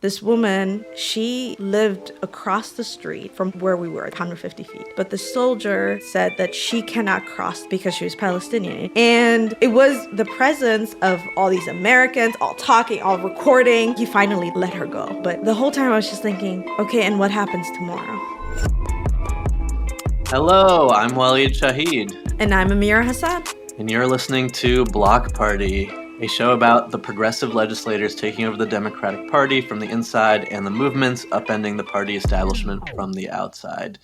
This woman, she lived across the street from where we were, 150 feet. But the soldier said that she cannot cross because she was Palestinian. And it was the presence of all these Americans, all talking, all recording. He finally let her go. But the whole time I was just thinking, okay, and what happens tomorrow? Hello, I'm Waleed Shahid. And I'm Amira Hassan. And you're listening to Block Party, a show about the progressive legislators taking over the Democratic Party from the inside and the movements upending the party establishment from the outside.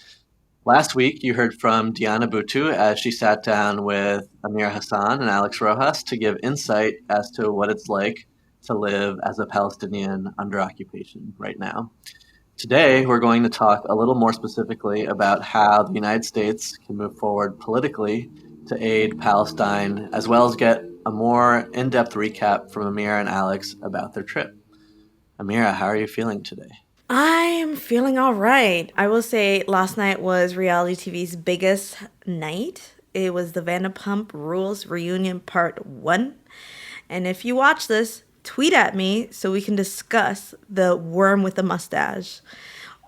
Last week, you heard from Diana Boutou as she sat down with Amira Hassan and Alex Rojas to give insight as to what it's like to live as a Palestinian under occupation right now. Today, we're going to talk a little more specifically about how the United States can move forward politically to aid Palestine, as well as get a more in-depth recap from Amira and Alex about their trip. Amira, how are you feeling today? I am feeling all right. I will say last night was reality TV's biggest night. It was the Vanderpump Rules Reunion Part 1. And if you watch this, tweet at me so we can discuss the worm with the mustache.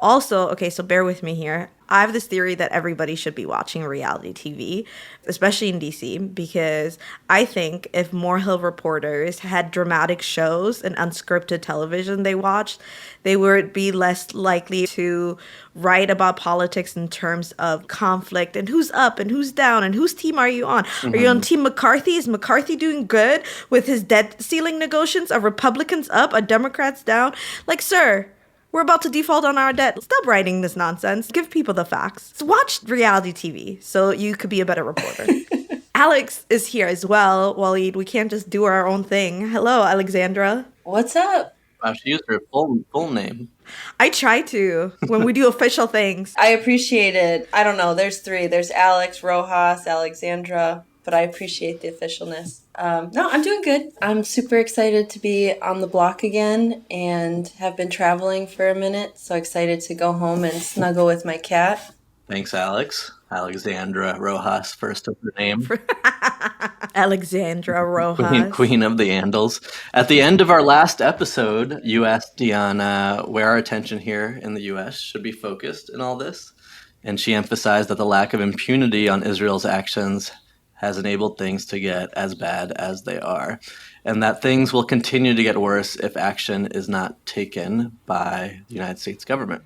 Also, okay, so bear with me here. I have this theory that everybody should be watching reality TV, especially in DC, because I think if more Hill reporters had dramatic shows and unscripted television they watched, they would be less likely to write about politics in terms of conflict and who's up and who's down and whose team are you on? Are you on Team McCarthy? Is McCarthy doing good with his debt ceiling negotiations? Are Republicans up? Are Democrats down? Like, sir, we're about to default on our debt. Stop writing this nonsense. Give people the facts. So watch reality TV so you could be a better reporter. Alex is here as well. Waleed, we can't just do our own thing. Hello, Alexandra. What's up? Wow, she used her full name. I try to when we do official things. I appreciate it. I don't know. There's three. There's Alex, Rojas, Alexandra, but I appreciate the officialness. No, I'm doing good. I'm super excited to be on the block again and have been traveling for a minute. So excited to go home and snuggle with my cat. Thanks, Alex. Alexandra Rojas, first of her name. Alexandra Rojas. Queen of the Andals. At the end of our last episode, you asked Diana where our attention here in the U.S. should be focused in all this. And she emphasized that the lack of impunity on Israel's actions has enabled things to get as bad as they are, and that things will continue to get worse if action is not taken by the United States government.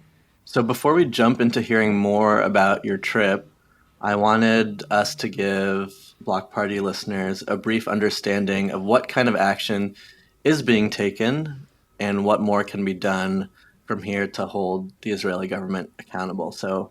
So before we jump into hearing more about your trip, I wanted us to give Block Party listeners a brief understanding of what kind of action is being taken and what more can be done from here to hold the Israeli government accountable. So,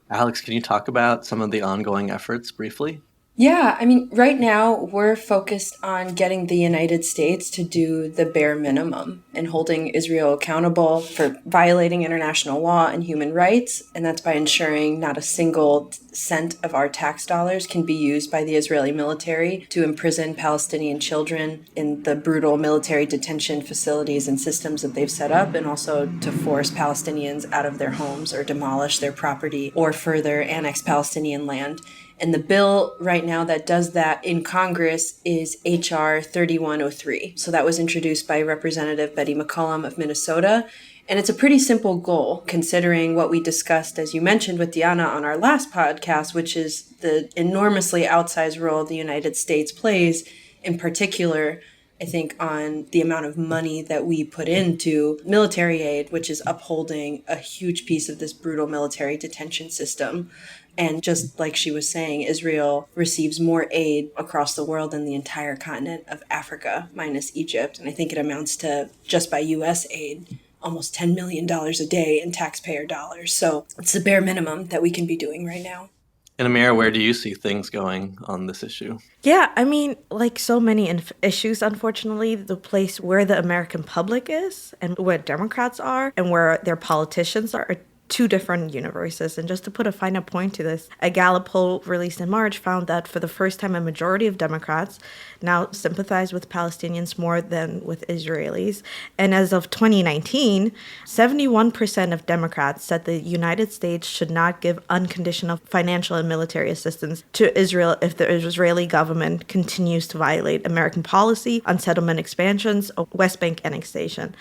Alex, can you talk about some of the ongoing efforts briefly? Yeah, I mean, right now we're focused on getting the United States to do the bare minimum and holding Israel accountable for violating international law and human rights. And that's by ensuring not a single cent of our tax dollars can be used by the Israeli military to imprison Palestinian children in the brutal military detention facilities and systems that they've set up, and also to force Palestinians out of their homes or demolish their property or further annex Palestinian land. And the bill right now that does that in Congress is H.R. 3103. So that was introduced by Representative Betty McCollum of Minnesota. And it's a pretty simple goal, considering what we discussed, as you mentioned, with Diana on our last podcast, which is the enormously outsized role the United States plays, in particular, I think, on the amount of money that we put into military aid, which is upholding a huge piece of this brutal military detention system. And just like she was saying, Israel receives more aid across the world than the entire continent of Africa, minus Egypt. And I think it amounts to, just by U.S. aid, almost $10 million a day in taxpayer dollars. So it's the bare minimum that we can be doing right now. And Amira, where do you see things going on this issue? Yeah, I mean, like so many issues, unfortunately, the place where the American public is and where Democrats are and where their politicians are two different universes. And just to put a finer point to this, a Gallup poll released in March found that for the first time, a majority of Democrats now sympathize with Palestinians more than with Israelis. And as of 2019, 71% of Democrats said the United States should not give unconditional financial and military assistance to Israel if the Israeli government continues to violate American policy on settlement expansions or West Bank annexation.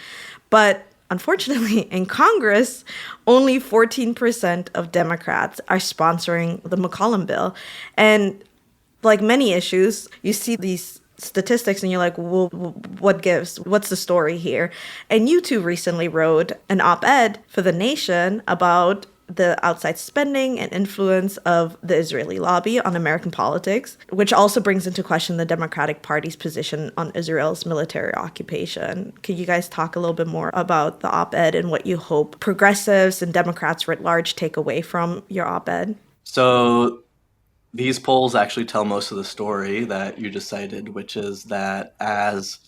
But unfortunately, in Congress, only 14% of Democrats are sponsoring the McCollum bill. And like many issues, you see these statistics and you're like, well, what gives? What's the story here? And you two recently wrote an op-ed for The Nation about the outside spending and influence of the Israeli lobby on American politics, which also brings into question the Democratic Party's position on Israel's military occupation. Could you guys talk a little bit more about the op-ed and what you hope progressives and Democrats writ large take away from your op-ed? So these polls actually tell most of the story that you just cited, which is that as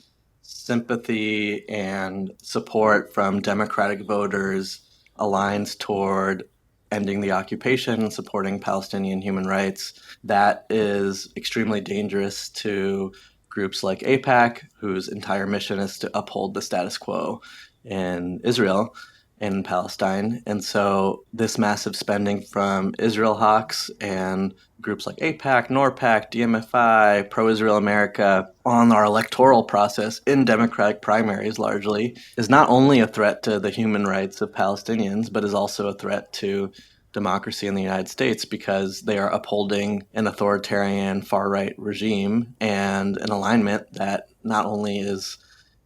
sympathy and support from Democratic voters aligns toward ending the occupation and supporting Palestinian human rights, that is extremely dangerous to groups like AIPAC, whose entire mission is to uphold the status quo in Israel and Palestine. And so this massive spending from Israel hawks and groups like AIPAC, NORPAC, DMFI, Pro-Israel America on our electoral process in Democratic primaries largely is not only a threat to the human rights of Palestinians, but is also a threat to democracy in the United States because they are upholding an authoritarian far-right regime and an alignment that not only is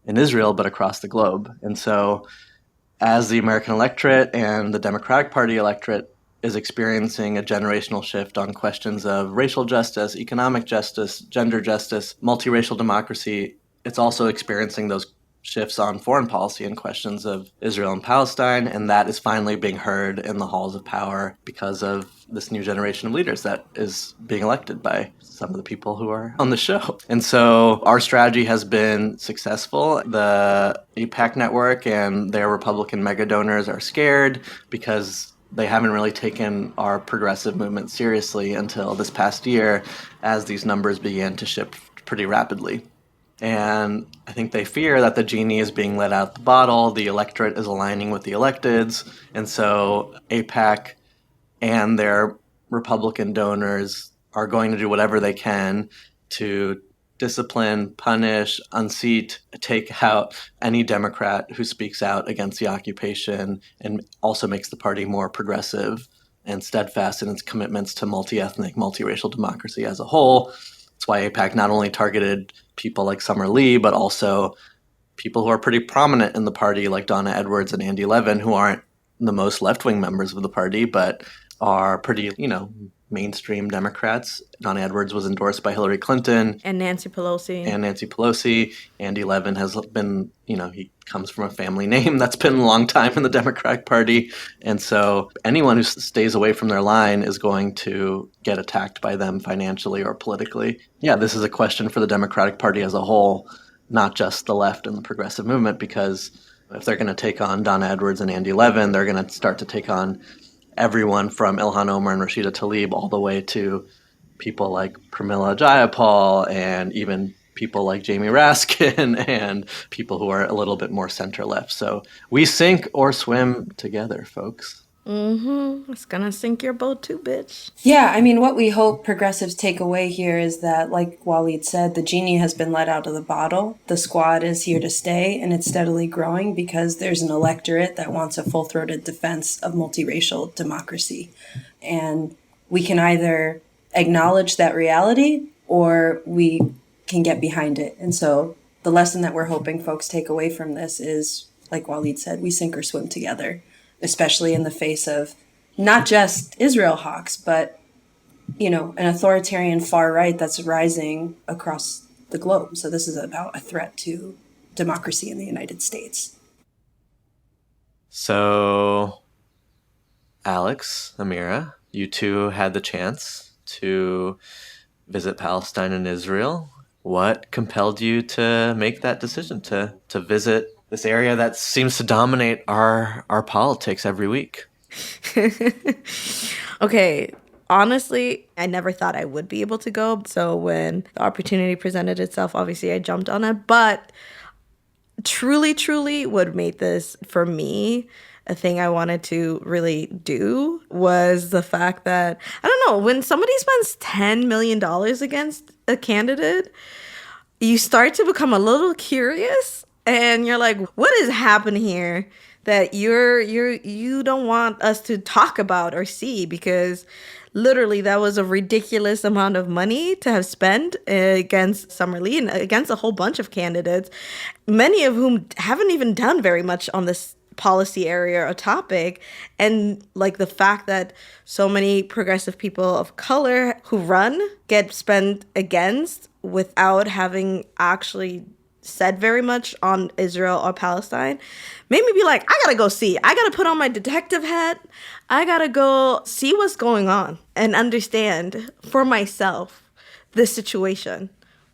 in Israel, but across the globe. And so as the American electorate and the Democratic Party electorate is experiencing a generational shift on questions of racial justice, economic justice, gender justice, multiracial democracy, it's also experiencing those shifts on foreign policy and questions of Israel and Palestine, and that is finally being heard in the halls of power because of this new generation of leaders that is being elected by some of the people who are on the show. And so our strategy has been successful. The AIPAC network and their Republican mega donors are scared because they haven't really taken our progressive movement seriously until this past year as these numbers began to shift pretty rapidly. And I think they fear that the genie is being let out the bottle, the electorate is aligning with the electeds, and so AIPAC and their Republican donors are going to do whatever they can to discipline, punish, unseat, take out any Democrat who speaks out against the occupation and also makes the party more progressive and steadfast in its commitments to multi-ethnic, multiracial democracy as a whole. That's why AIPAC not only targeted people like Summer Lee, but also people who are pretty prominent in the party like Donna Edwards and Andy Levin, who aren't the most left-wing members of the party, but are pretty, mainstream Democrats. Donna Edwards was endorsed by Hillary Clinton. And Nancy Pelosi. Andy Levin has been, he comes from a family name that's been a long time in the Democratic Party. And so anyone who stays away from their line is going to get attacked by them financially or politically. Yeah, this is a question for the Democratic Party as a whole, not just the left and the progressive movement, because if they're going to take on Donna Edwards and Andy Levin, they're going to start to take on everyone from Ilhan Omar and Rashida Tlaib all the way to people like Pramila Jayapal and even people like Jamie Raskin and people who are a little bit more center-left. So we sink or swim together, folks. It's gonna sink your boat too, bitch. Yeah, I mean, what we hope progressives take away here is that, like Waleed said, the genie has been let out of the bottle. The squad is here to stay, and it's steadily growing because there's an electorate that wants a full-throated defense of multiracial democracy. And we can either acknowledge that reality or we can get behind it. And so the lesson that we're hoping folks take away from this is, like Waleed said, we sink or swim together, especially in the face of not just Israel hawks, but, an authoritarian far right that's rising across the globe. So this is about a threat to democracy in the United States. So, Alex, Amira, you two had the chance to visit Palestine and Israel. What compelled you to make that decision to visit this area that seems to dominate our politics every week? Okay, honestly, I never thought I would be able to go. So when the opportunity presented itself, obviously I jumped on it. But truly, what made this, for me, a thing I wanted to really do was the fact that, I don't know, when somebody spends $10 million against a candidate, you start to become a little curious And you're like, what is happening here that you don't want us to talk about or see? Because literally that was a ridiculous amount of money to have spent against Summerlee and against a whole bunch of candidates, many of whom haven't even done very much on this policy area or topic. And like the fact that so many progressive people of color who run get spent against without having actually said very much on Israel or Palestine made me be like, I gotta go see. I gotta put on my detective hat. I gotta go see what's going on and understand for myself this situation.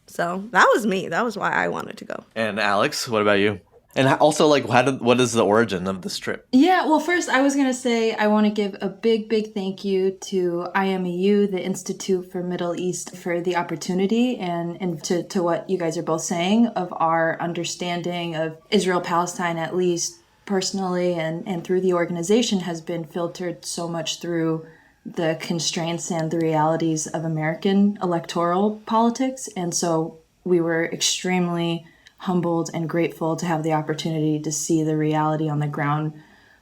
So that was me. That was why I wanted to go. And Alex, what about you? And also, like, what is the origin of this trip? Yeah, well, first I was going to say I want to give a big thank you to IMEU, the Institute for Middle East, for the opportunity and to what you guys are both saying of our understanding of Israel-Palestine, at least personally and through the organization, has been filtered so much through the constraints and the realities of American electoral politics. And so we were extremely humbled and grateful to have the opportunity to see the reality on the ground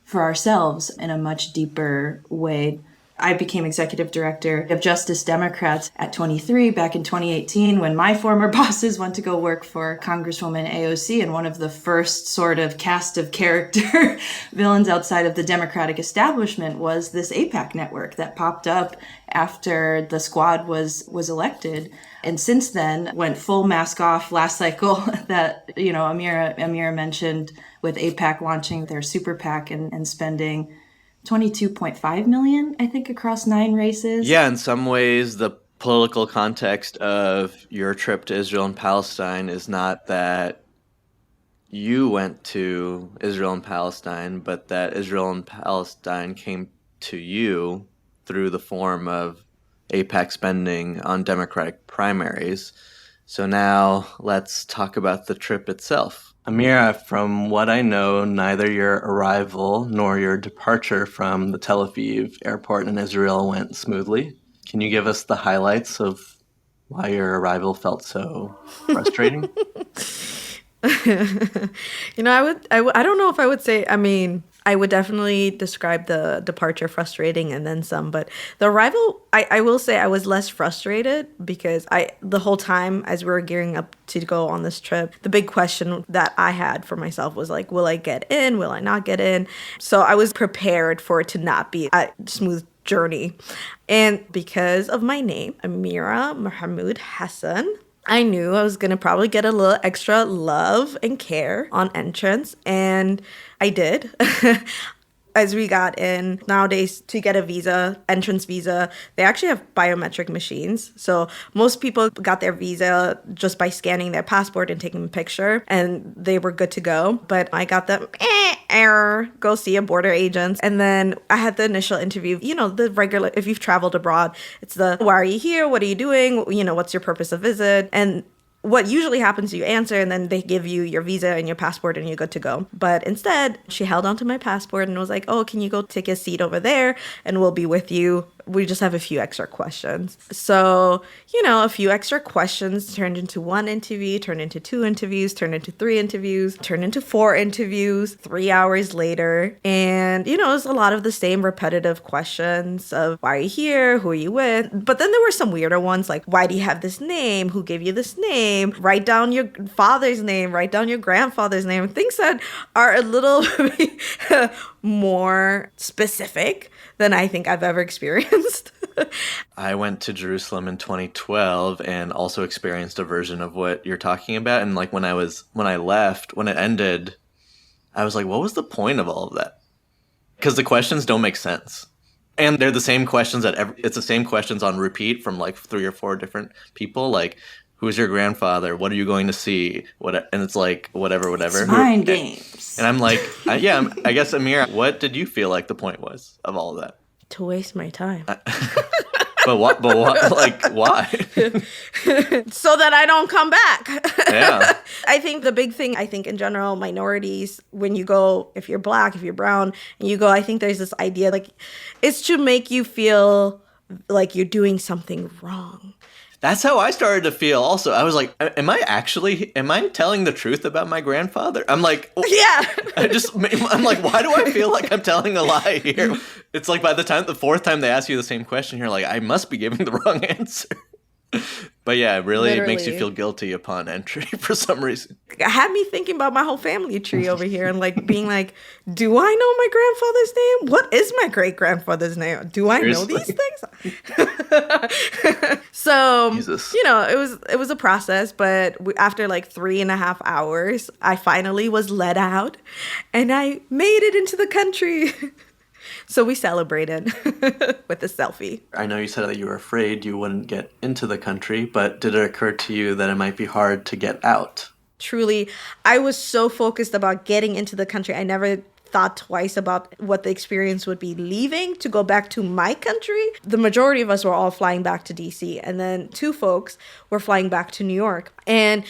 for ourselves in a much deeper way. I became executive director of Justice Democrats at 23 back in 2018 when my former bosses went to go work for Congresswoman AOC, and one of the first sort of cast of character villains outside of the Democratic establishment was this AIPAC network that popped up after the squad was elected. And since then went full mask off last cycle that, Amira mentioned, with AIPAC launching their super PAC and spending 22.5 million, I think, across 9 races. Yeah, in some ways, the political context of your trip to Israel and Palestine is not that you went to Israel and Palestine, but that Israel and Palestine came to you through the form of AIPAC spending on Democratic primaries. So now let's talk about the trip itself. Amira, from what I know, neither your arrival nor your departure from the Tel Aviv airport in Israel went smoothly. Can you give us the highlights of why your arrival felt so frustrating? I don't know if I would say, I would definitely describe the departure frustrating and then some, but the arrival, I will say I was less frustrated because the whole time as we were gearing up to go on this trip, the big question that I had for myself was like, will I get in? Will I not get in? So I was prepared for it to not be a smooth journey. And because of my name, Amira Mahmoud Hassan, I knew I was going to probably get a little extra love and care on entrance, and I did. As we got in, nowadays to get a visa, entrance visa, they actually have biometric machines. So most people got their visa just by scanning their passport and taking a picture, and they were good to go. But I got the error, go see a border agent. And then I had the initial interview, the regular, if you've traveled abroad, it's the, why are you here? What are you doing? What's your purpose of visit? And what usually happens, you answer and then they give you your visa and your passport and you're good to go. But instead, she held onto my passport and was like, oh, can you go take a seat over there and we'll be with you. We just have a few extra questions. So, a few extra questions turned into one interview, turned into 2 interviews, turned into 3 interviews, turned into 4 interviews 3 hours later. And, it was a lot of the same repetitive questions of why are you here? Who are you with? But then there were some weirder ones like, why do you have this name? Who gave you this name? Write down your father's name, write down your grandfather's name. Things that are a little more specific than I think I've ever experienced. I went to Jerusalem in 2012 and also experienced a version of what you're talking about. And like when I left, when it ended, I was like, what was the point of all of that? Because the questions don't make sense. And they're the same questions it's the same questions on repeat from like 3 or 4 different people. Like, who's your grandfather? What are you going to see? And it's like, whatever. It's mind games. And I'm like, I guess, Amira, what did you feel like the point was of all of that? To waste my time. But what? Like, why? So that I don't come back. Yeah. I think the big thing, in general, minorities, when you go, if you're Black, if you're brown, and you go, I think there's this idea, like, it's to make you feel like you're doing something wrong. That's how I started to feel also. I was like, am I telling the truth about my grandfather? I'm like, Yeah. I'm like, why do I feel like I'm telling a lie here? It's like by the fourth time they ask you the same question, you're like, I must be giving the wrong answer. But yeah, it really makes you Literally. feel guilty upon entry for some reason. It had me thinking about my whole family tree over here and like being like, do I know my grandfather's name? What is my great grandfather's name? Do I know these Seriously. things? So, Jesus. it was a process, but after like 3.5 hours, I finally was let out and I made it into the country. So we celebrated with a selfie. I know you said that you were afraid you wouldn't get into the country, but did it occur to you that it might be hard to get out? Truly, I was so focused about getting into the country. I never thought twice about what the experience would be leaving to go back to my country. The majority of us were all flying back to DC, and then 2 folks were flying back to New York. And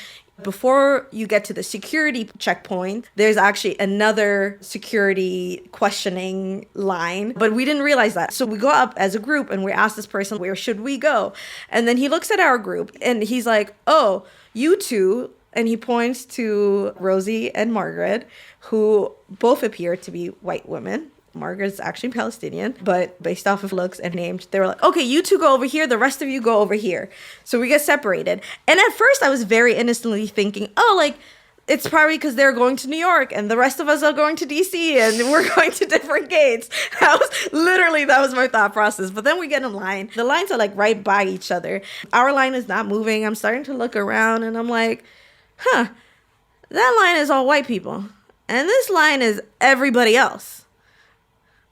before you get to the security checkpoint, there's actually another security questioning line, but we didn't realize that. So we go up as a group and we ask this person, where should we go? And then he looks at our group and he's like, oh, you two. And he points to Rosie and Margaret, who both appear to be white women. Margaret's actually Palestinian, but based off of looks and names, they were like, okay, you two go over here, the rest of you go over here. So we get separated. And at first I was very innocently thinking, oh, like, it's probably because they're going to New York and the rest of us are going to DC and we're going to different gates. That was my thought process. But then we get in line. The lines are like right by each other. Our line is not moving. I'm starting to look around and I'm like, that line is all white people. And this line is everybody else.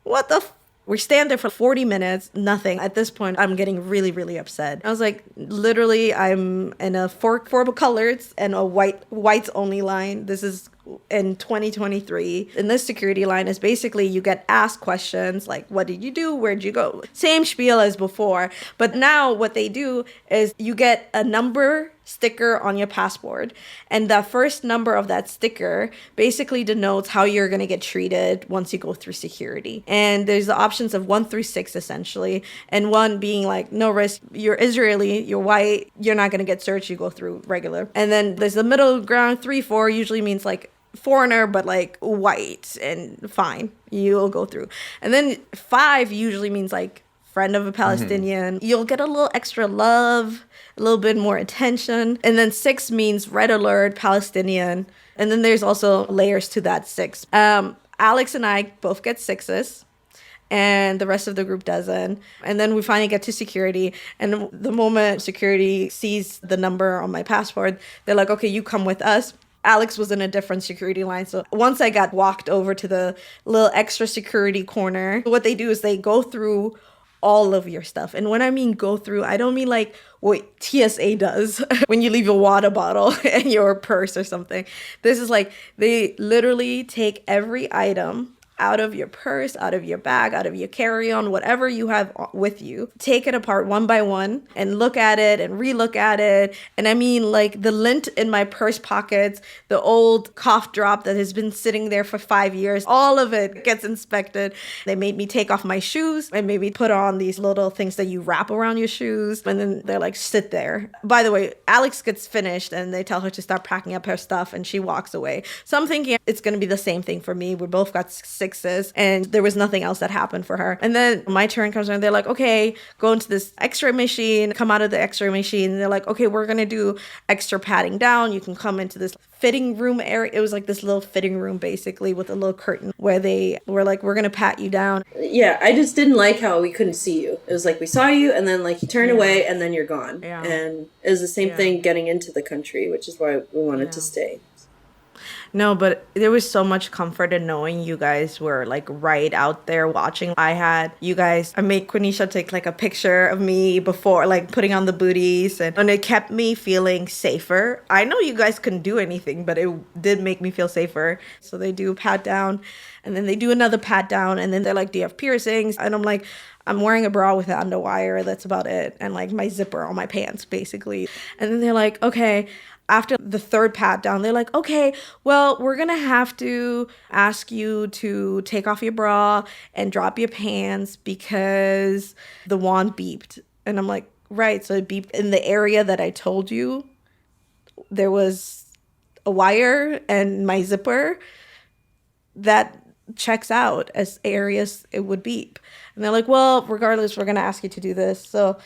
What the we stand there for 40 minutes, nothing. At this point, I'm getting really, really upset. I was like, literally, I'm in a four colors and a whites only line. This is in 2023. And this security line is basically you get asked questions like, what did you do? Where'd you go? Same spiel as before. But now what they do is you get a number sticker on your passport, and the first number of that sticker basically denotes how you're going to get treated once you go through security. And there's the options of 1 through 6 essentially, and 1 being like no risk, you're Israeli, you're white, you're not going to get searched, you go through regular. And then there's the middle ground. 3, 4 usually means like foreigner but like white and fine, you'll go through. And then 5 usually means like friend of a Palestinian. You'll get a little extra love, a little bit more attention. And then 6 means red alert, Palestinian. And then there's also layers to that 6. Alex and I both get 6s. And the rest of the group doesn't. And then we finally get to security. And the moment security sees the number on my passport, they're like, okay, you come with us. Alex was in a different security line. So once I got walked over to the little extra security corner, what they do is they go through all of your stuff. And when I mean go through, I don't mean like what TSA does when you leave your water bottle and your purse or something. This is like they literally take every item out of your purse, out of your bag, out of your carry-on, whatever you have with you, take it apart one by one and look at it and relook at it. And I mean like the lint in my purse pockets, the old cough drop that has been sitting there for 5 years, all of it gets inspected. They made me take off my shoes and maybe put on these little things that you wrap around your shoes. And then they're like, sit there. By the way, Alex gets finished and they tell her to start packing up her stuff and she walks away. So I'm thinking it's going to be the same thing for me. We both got 6s and there was nothing else that happened for her. And then my turn comes around. They're like, okay, go into this x-ray machine, come out of the x-ray machine. And they're like, okay, we're going to do extra padding down. You can come into this fitting room area. It was like this little fitting room basically with a little curtain where they were like, we're going to pat you down. Yeah, I just didn't like how we couldn't see you. It was like we saw you and then like you turn away and then you're gone. Yeah. And it was the same thing getting into the country, which is why we wanted to stay. No, but there was so much comfort in knowing you guys were like right out there watching. I made Quenisha take like a picture of me before like putting on the booties and it kept me feeling safer. I know you guys couldn't do anything, but it did make me feel safer. So they do a pat down and then they do another pat down and then they're like, do you have piercings? And I'm like, I'm wearing a bra with an underwire. That's about it. And like my zipper on my pants basically. And then they're like, okay. After the 3rd pat down, they're like, okay, well, we're going to have to ask you to take off your bra and drop your pants because the wand beeped. And I'm like, Right. So it'd be in the area that I told you there was a wire and my zipper that checks out as areas it would beep. And they're like, well, regardless, we're going to ask you to do this. So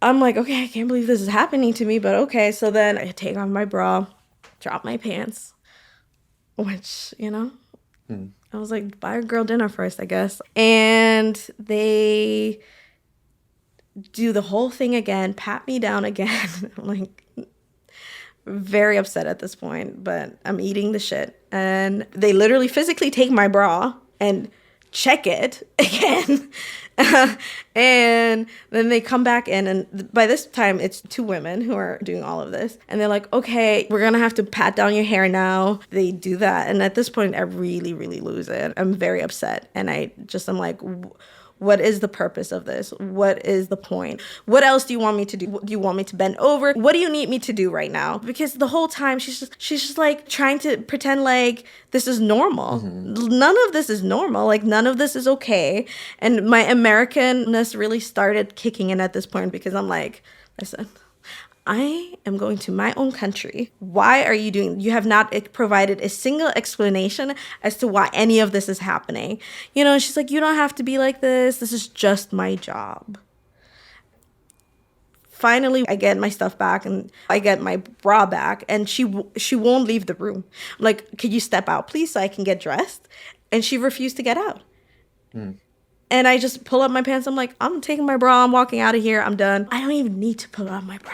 I'm like, okay, I can't believe this is happening to me, but okay. So then I take off my bra, drop my pants, which, I was like, buy a girl dinner first, I guess. And they do the whole thing again, pat me down again. I'm like, very upset at this point, but I'm eating the shit. And they literally physically take my bra and check it again. And then they come back in, and by this time it's two women who are doing all of this, and they're like, okay, we're gonna have to pat down your hair now. They do that, and at this point I really, really lose it. I'm very upset, and I'm like, what is the purpose of this? What is the point? What else do you want me to do? Do you want me to bend over? What do you need me to do right now? Because the whole time she's just like trying to pretend like this is normal. None of this is normal. Like none of this is okay. And my Americanness really started kicking in at this point because I'm like, listen, I am going to my own country. Why are you doing? You have not provided a single explanation as to why any of this is happening. She's like, you don't have to be like this. This is just my job. Finally, I get my stuff back and I get my bra back, and she won't leave the room. I'm like, could you step out, please, so I can get dressed? And she refused to get out. And I just pull up my pants. I'm like, I'm taking my bra. I'm walking out of here. I'm done. I don't even need to pull out my bra.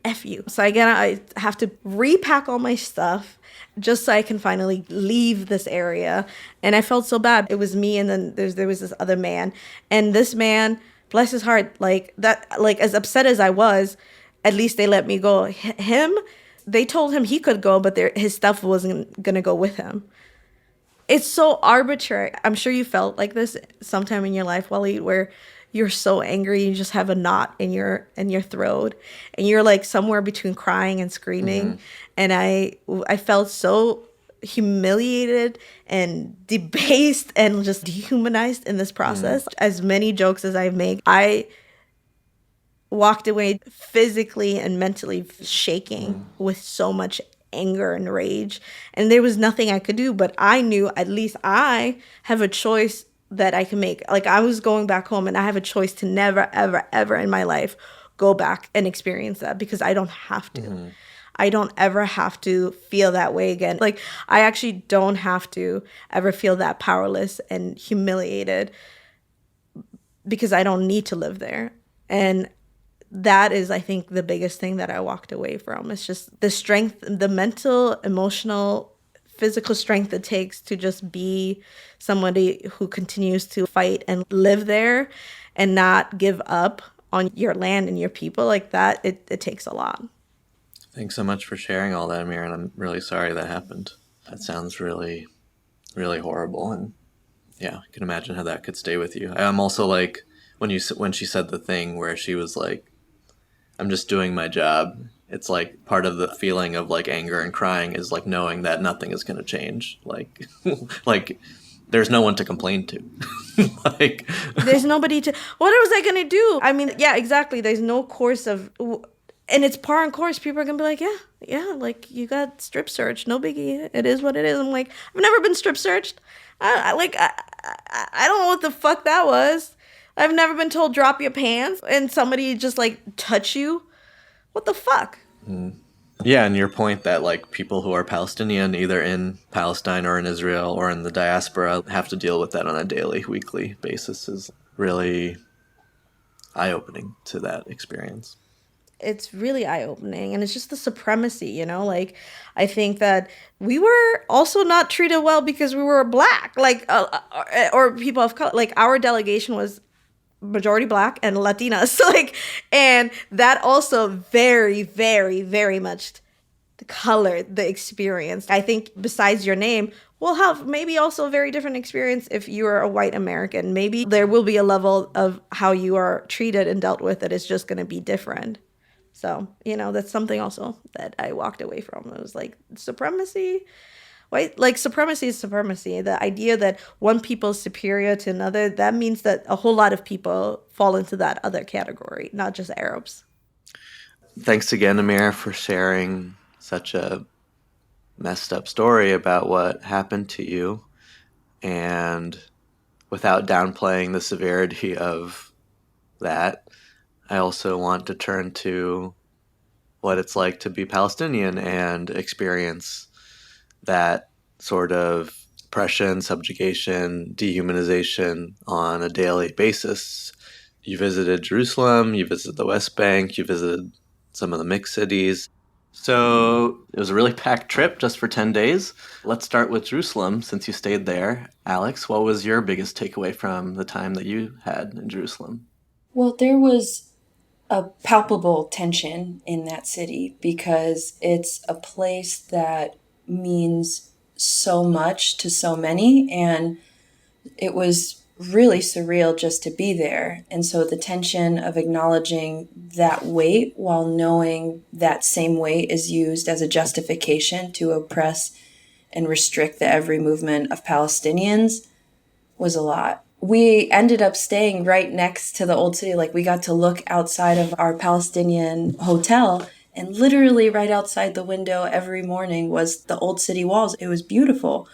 F you. So again, I have to repack all my stuff just so I can finally leave this area. And I felt so bad. It was me, and then there was this other man. And this man, bless his heart, like as upset as I was, at least they let me go. Him, they told him he could go, but his stuff wasn't gonna go with him. It's so arbitrary. I'm sure you felt like this sometime in your life, Waleed, where you're so angry, you just have a knot in your throat, and you're like somewhere between crying and screaming. And I felt so humiliated and debased and just dehumanized in this process. As many jokes as I've made, I walked away physically and mentally shaking with so much anger and rage, and there was nothing I could do. But I knew at least I have a choice that I can make. Like, I was going back home, and I have a choice to never, ever, ever in my life go back and experience that, because I don't have to. I don't ever have to feel that way again. Like, I actually don't have to ever feel that powerless and humiliated, because I don't need to live there. And that is, I think, the biggest thing that I walked away from. It's just the strength, the mental, emotional, physical strength it takes to just be somebody who continues to fight and live there and not give up on your land and your people like that. It takes a lot. Thanks so much for sharing all that, Amira, and I'm really sorry that happened. That sounds really, really horrible, and yeah, I can imagine how that could stay with you. I'm also like, when she said the thing where she was like, I'm just doing my job, it's like part of the feeling of like anger and crying is like knowing that nothing is going to change. Like, like there's no one to complain to. Like, there's nobody to, what was I going to do? I mean, yeah, exactly. There's no course of, and it's par on course. People are going to be like, yeah, like you got strip searched. No biggie. It is what it is. I'm like, I've never been strip searched. I don't know what the fuck that was. I've never been told drop your pants and somebody just like touch you. What the fuck? Yeah, and your point that like people who are Palestinian, either in Palestine or in Israel or in the diaspora, have to deal with that on a daily, weekly basis is really eye-opening to that experience. It's really eye-opening, and it's just the supremacy, like I think that we were also not treated well because we were Black, like or people of color. Like, our delegation was majority Black and Latinas, and that also very, very, very much colored the experience. I think besides your name, we'll have maybe also a very different experience if you are a white American. Maybe there will be a level of how you are treated and dealt with that is just going to be different. So, that's something also that I walked away from. It was like supremacy. Right? Like supremacy is supremacy. The idea that one people is superior to another, that means that a whole lot of people fall into that other category, not just Arabs. Thanks again, Amira, for sharing such a messed up story about what happened to you. And without downplaying the severity of that, I also want to turn to what it's like to be Palestinian and experience that sort of oppression, subjugation, dehumanization on a daily basis. You visited Jerusalem, you visited the West Bank, you visited some of the mixed cities. So it was a really packed trip just for 10 days. Let's start with Jerusalem since you stayed there. Alex, what was your biggest takeaway from the time that you had in Jerusalem? Well, there was a palpable tension in that city because it's a place that means so much to so many, and it was really surreal just to be there. And so the tension of acknowledging that weight while knowing that same weight is used as a justification to oppress and restrict the every movement of Palestinians was a lot. We ended up staying right next to the old city. Like, we got to look outside of our Palestinian hotel, and literally right outside the window every morning was the old city walls. It was beautiful.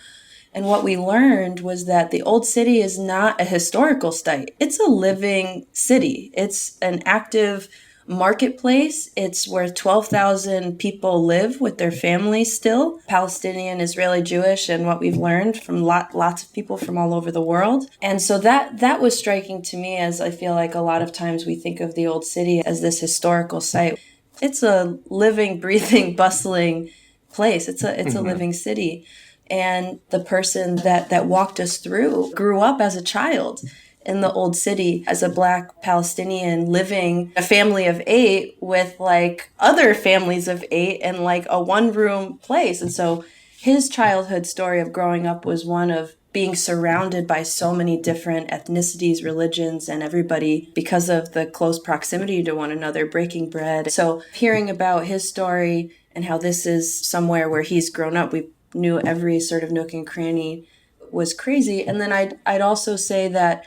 And what we learned was that the old city is not a historical site. It's a living city. It's an active marketplace. It's where 12,000 people live with their families still, Palestinian, Israeli, Jewish, and what we've learned from lots of people from all over the world. And so that was striking to me, as I feel like a lot of times we think of the old city as this historical site. It's a living, breathing, bustling place. It's a living city. And the person that walked us through grew up as a child in the old city as a Black Palestinian, living a family of 8 with like other families of 8 in like a one-room place. And so his childhood story of growing up was one of being surrounded by so many different ethnicities, religions, and everybody because of the close proximity to one another, breaking bread. So hearing about his story and how this is somewhere where he's grown up, we knew every sort of nook and cranny, was crazy. And then I'd also say that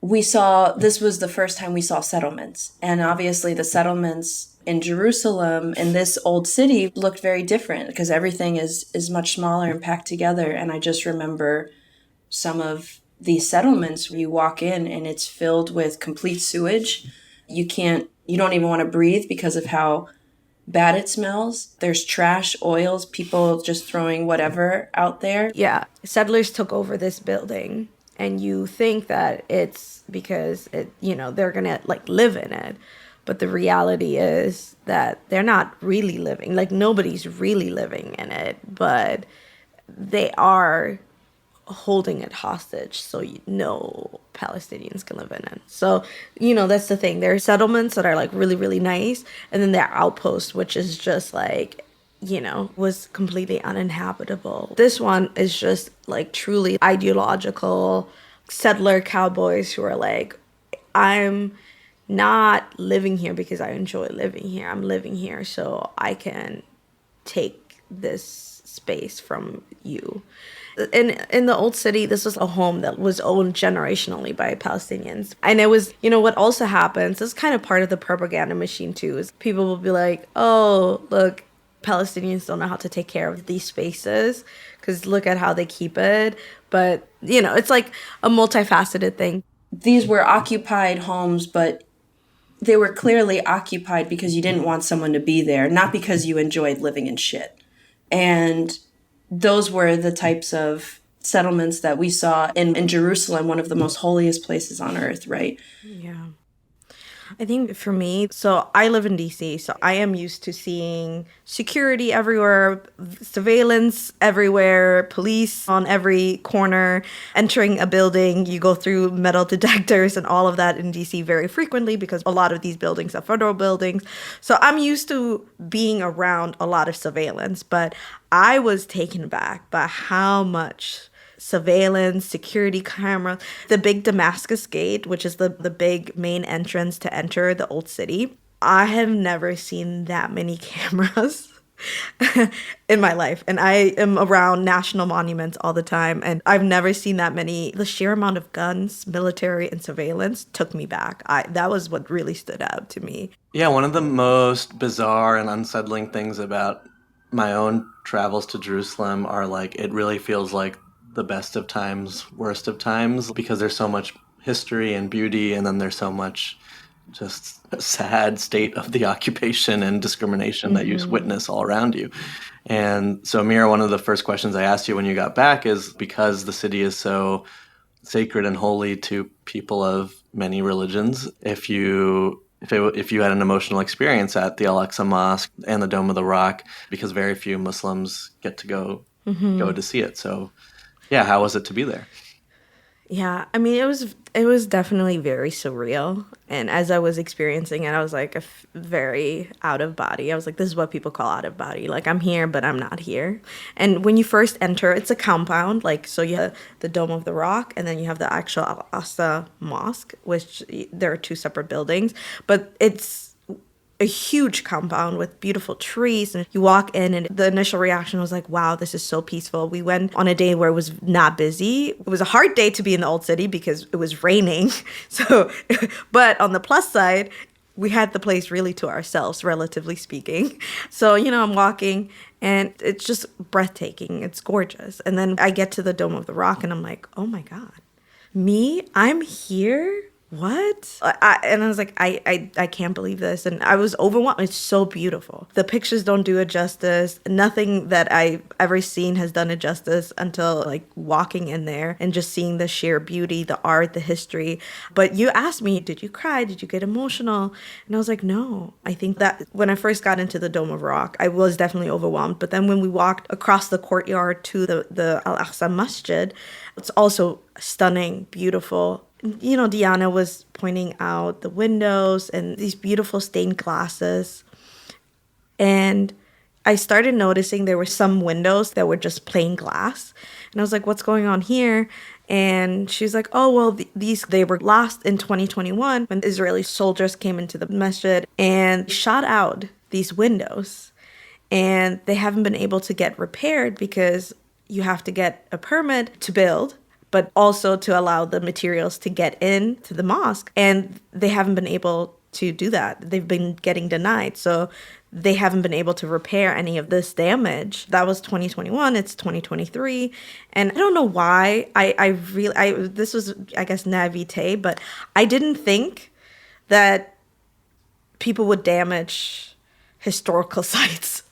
this was the first time we saw settlements. And obviously the settlements in Jerusalem in this old city looked very different because everything is much smaller and packed together. And I just remember some of these settlements where you walk in and it's filled with complete sewage. You don't even want to breathe because of how bad it smells. There's trash, oils, people just throwing whatever out there. Yeah, settlers took over this building, and you think that it's because they're gonna like live in it, but the reality is that they're not really living. Like, nobody's really living in it, but they are holding it hostage so no Palestinians can live in it. So, that's the thing. There are settlements that are like really, really nice, and then there are outposts, which is just like, was completely uninhabitable. This one is just like truly ideological settler cowboys who are like, I'm not living here because I enjoy living here. I'm living here so I can take this space from you. In the old city, this was a home that was owned generationally by Palestinians. And it was, what also happens, this is kind of part of the propaganda machine too, is people will be like, oh, look, Palestinians don't know how to take care of these spaces because look at how they keep it. But, it's like a multifaceted thing. These were occupied homes, but they were clearly occupied because you didn't want someone to be there, not because you enjoyed living in shit. And those were the types of settlements that we saw in Jerusalem, one of the most holiest places on earth, right? Yeah. I think for me, so I live in DC, so I am used to seeing security everywhere, surveillance everywhere, police on every corner, entering a building. You go through metal detectors and all of that in DC very frequently because a lot of these buildings are federal buildings. So I'm used to being around a lot of surveillance, but I was taken aback by how much surveillance, security camera, the big Damascus Gate, which is the big main entrance to enter the old city. I have never seen that many cameras in my life. And I am around national monuments all the time. And I've never seen that many. The sheer amount of guns, military, and surveillance took me back. That was what really stood out to me. Yeah, one of the most bizarre and unsettling things about my own travels to Jerusalem are like, it really feels like the best of times, worst of times, because there's so much history and beauty, and then there's so much just sad state of the occupation and discrimination that you witness all around you. And so, Amira, one of the first questions I asked you when you got back is, because the city is so sacred and holy to people of many religions, if you had an emotional experience at the Al-Aqsa Mosque and the Dome of the Rock, because very few Muslims get to go to see it. So, yeah, how was it to be there? Yeah, I mean, it was definitely very surreal. And as I was experiencing it, I was like very out of body. I was like, this is what people call out of body. Like, I'm here, but I'm not here. And when you first enter, it's a compound. Like, so you have the Dome of the Rock, and then you have the actual Al-Aqsa Mosque, which there are two separate buildings. But it's a huge compound with beautiful trees, and you walk in and the initial reaction was like, wow, this is so peaceful. We went on a day where it was not busy. It was a hard day to be in the old city because it was raining. So, but on the plus side, we had the place really to ourselves, relatively speaking. So, I'm walking and it's just breathtaking. It's gorgeous. And then I get to the Dome of the Rock and I'm like, oh my God, I'm here? What? And I was like, I can't believe this. And I was overwhelmed. It's so beautiful. The pictures don't do it justice. Nothing that I've ever seen has done it justice until like walking in there and just seeing the sheer beauty, the art, the history. But you asked me, did you cry? Did you get emotional? And I was like, no. I think that when I first got into the Dome of Rock, I was definitely overwhelmed. But then when we walked across the courtyard to the Al-Aqsa Masjid, it's also stunning, beautiful. Diana was pointing out the windows and these beautiful stained glasses. And I started noticing there were some windows that were just plain glass. And I was like, what's going on here? And she's like, oh, well, they were lost in 2021 when Israeli soldiers came into the masjid and shot out these windows. And they haven't been able to get repaired because you have to get a permit to build, but also to allow the materials to get into the mosque. And they haven't been able to do that. They've been getting denied. So they haven't been able to repair any of this damage. That was 2021. It's 2023. And I don't know why. This was, I guess, naivete, but I didn't think that people would damage historical sites.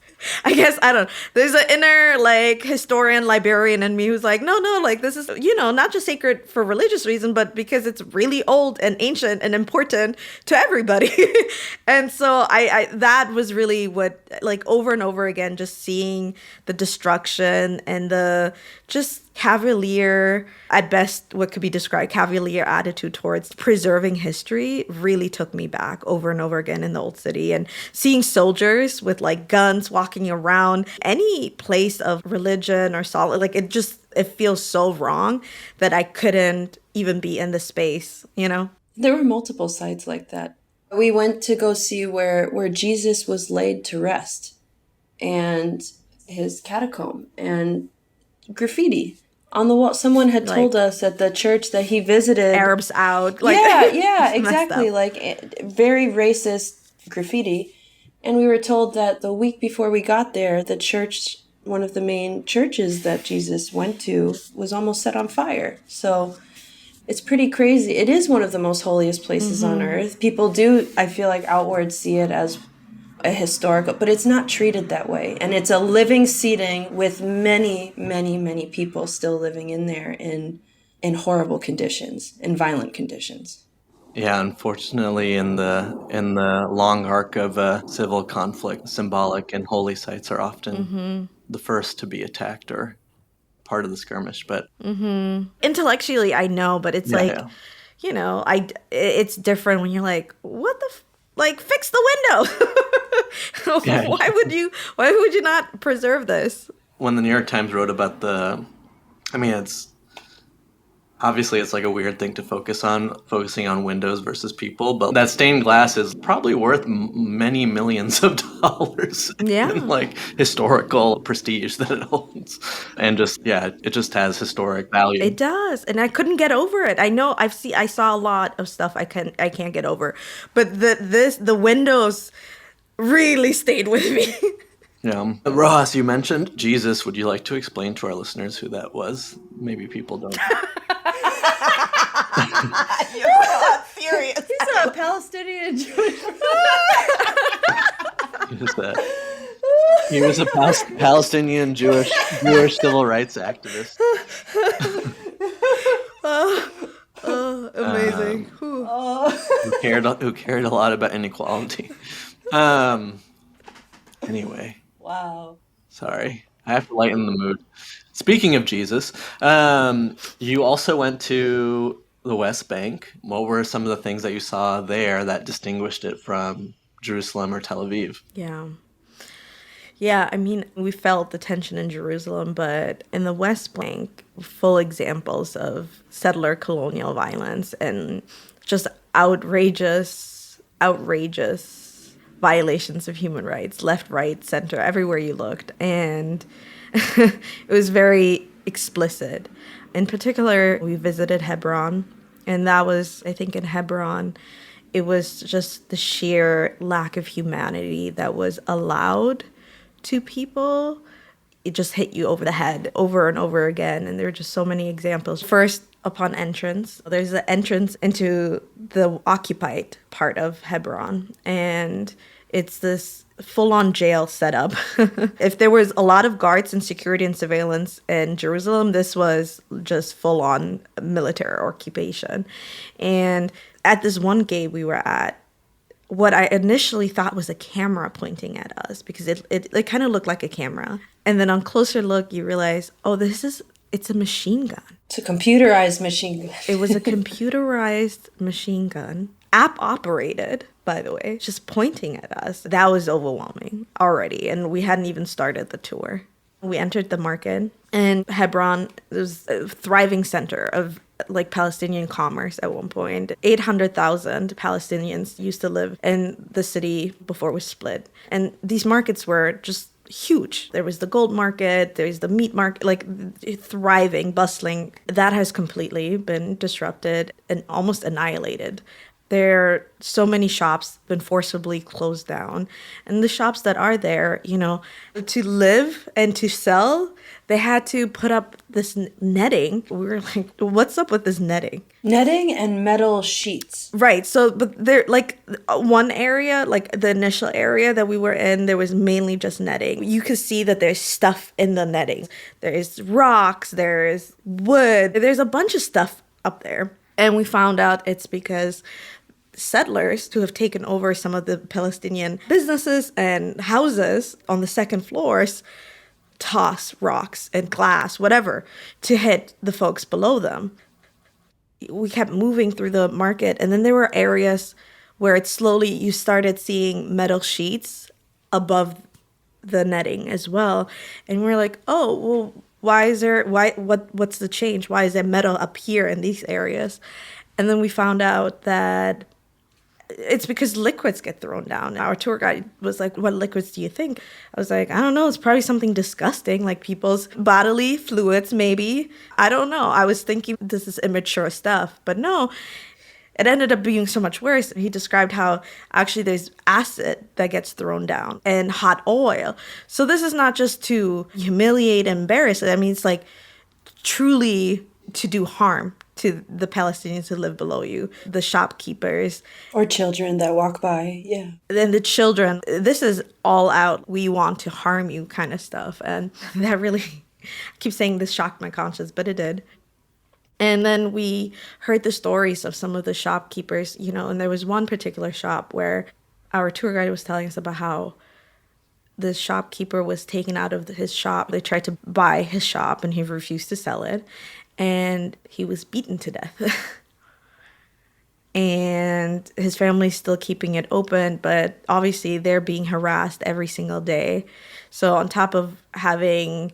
I guess, I don't know. There's an inner, like, historian, librarian in me who's like, no, like, this is, not just sacred for religious reason, but because it's really old and ancient and important to everybody. And so that was really what, like, over and over again, just seeing the destruction and the just cavalier, at best, what could be described cavalier attitude towards preserving history really took me back over and over again in the old city. And seeing soldiers with like guns walking around any place of religion or solid, like it feels so wrong that I couldn't even be in the space, There were multiple sites like that. We went to go see where Jesus was laid to rest and his catacomb and graffiti on the wall. Someone had told us at the church that he visited Arabs out. Yeah, exactly. Like very racist graffiti. And we were told that the week before we got there, the church, one of the main churches that Jesus went to, was almost set on fire. So it's pretty crazy. It is one of the most holiest places on earth. People do, I feel like, outward see it as a historical, but it's not treated that way. And it's a living seating with many, many, many people still living in there in horrible conditions, in violent conditions. Yeah, unfortunately, in the long arc of a civil conflict, symbolic and holy sites are often the first to be attacked or part of the skirmish. But intellectually, I know, but it's it's different when you're like, what the like, fix the window. Yeah. Why would you not preserve this? When the New York Times wrote about Obviously, it's like a weird thing to focusing on windows versus people, but that stained glass is probably worth many millions of dollars in Yeah. like historical prestige that it holds. And just, yeah, it just has historic value. It does, and I couldn't get over it. I saw a lot of stuff I can't get over, but the windows really stayed with me. Yeah. Ross, you mentioned Jesus. Would you like to explain to our listeners who that was? Maybe people don't. You're not serious. He's a Palestinian Jewish. He was a Palestinian Jewish civil rights activist. Amazing. Who cared a lot about inequality. Anyway. Wow. Sorry. I have to lighten the mood. Speaking of Jesus, you also went to the West Bank. What were some of the things that you saw there that distinguished it from Jerusalem or Tel Aviv? Yeah. Yeah, I mean, we felt the tension in Jerusalem, but in the West Bank, full examples of settler colonial violence and just outrageous violations of human rights, left, right, center, everywhere you looked. And it was very explicit. In particular, we visited Hebron, and that was, I think in Hebron, it was just the sheer lack of humanity that was allowed to people. It just hit you over the head over and over again. And there are just so many examples. First, upon entrance, there's the entrance into the occupied part of Hebron. And it's this full-on jail setup. If there was a lot of guards and security and surveillance in Jerusalem, this was just full-on military occupation. And at this one gate we were at, what I initially thought was a camera pointing at us, because it kind of looked like a camera. And then on closer look, you realize, it's a machine gun. It's a computerized machine gun. It was a computerized machine gun, app operated, by the way, just pointing at us. That was overwhelming already. And we hadn't even started the tour. We entered the market, and Hebron was a thriving center of like Palestinian commerce at one point. 800,000 Palestinians used to live in the city before it was split. And these markets were just huge. There was the gold market, there's the meat market, like thriving, bustling. That has completely been disrupted and almost annihilated. There are so many shops been forcibly closed down. And the shops that are there, to live and to sell, they had to put up this netting. We were like, what's up with this netting? Netting and metal sheets. Right. So, but there, like one area, like the initial area that we were in, there was mainly just netting. You could see that there's stuff in the netting. There's rocks, there's wood, there's a bunch of stuff up there. And we found out it's because settlers who have taken over some of the Palestinian businesses and houses on the second floors toss rocks and glass, whatever, to hit the folks below them. We kept moving through the market, and then there were areas where you started seeing metal sheets above the netting as well. And we're like, oh, well, what's the change? Why is there metal up here in these areas? And then we found out that it's because liquids get thrown down. Our tour guide was like, what liquids do you think? I was like, I don't know. It's probably something disgusting, like people's bodily fluids, maybe. I don't know. I was thinking this is immature stuff, but no. It ended up being so much worse. He described how actually there's acid that gets thrown down and hot oil. So this is not just to humiliate and embarrass. I mean, it's like truly to do harm to the Palestinians who live below you, the shopkeepers. Or children that walk by, yeah. Then the children, this is all out, we want to harm you kind of stuff. And that really, I keep saying this shocked my conscience, but it did. And then we heard the stories of some of the shopkeepers, and there was one particular shop where our tour guide was telling us about how the shopkeeper was taken out of his shop. They tried to buy his shop and he refused to sell it. And he was beaten to death. And his family's still keeping it open, but obviously they're being harassed every single day. So on top of having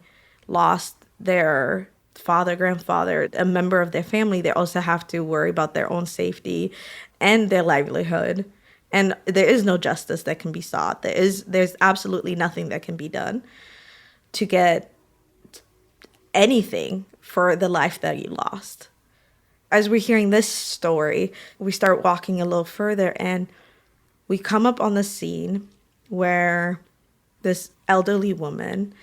lost their father, grandfather, a member of their family, they also have to worry about their own safety and their livelihood. And there is no justice that can be sought. There's absolutely nothing that can be done to get anything for the life that you lost. As we're hearing this story, we start walking a little further and we come up on the scene where this elderly woman,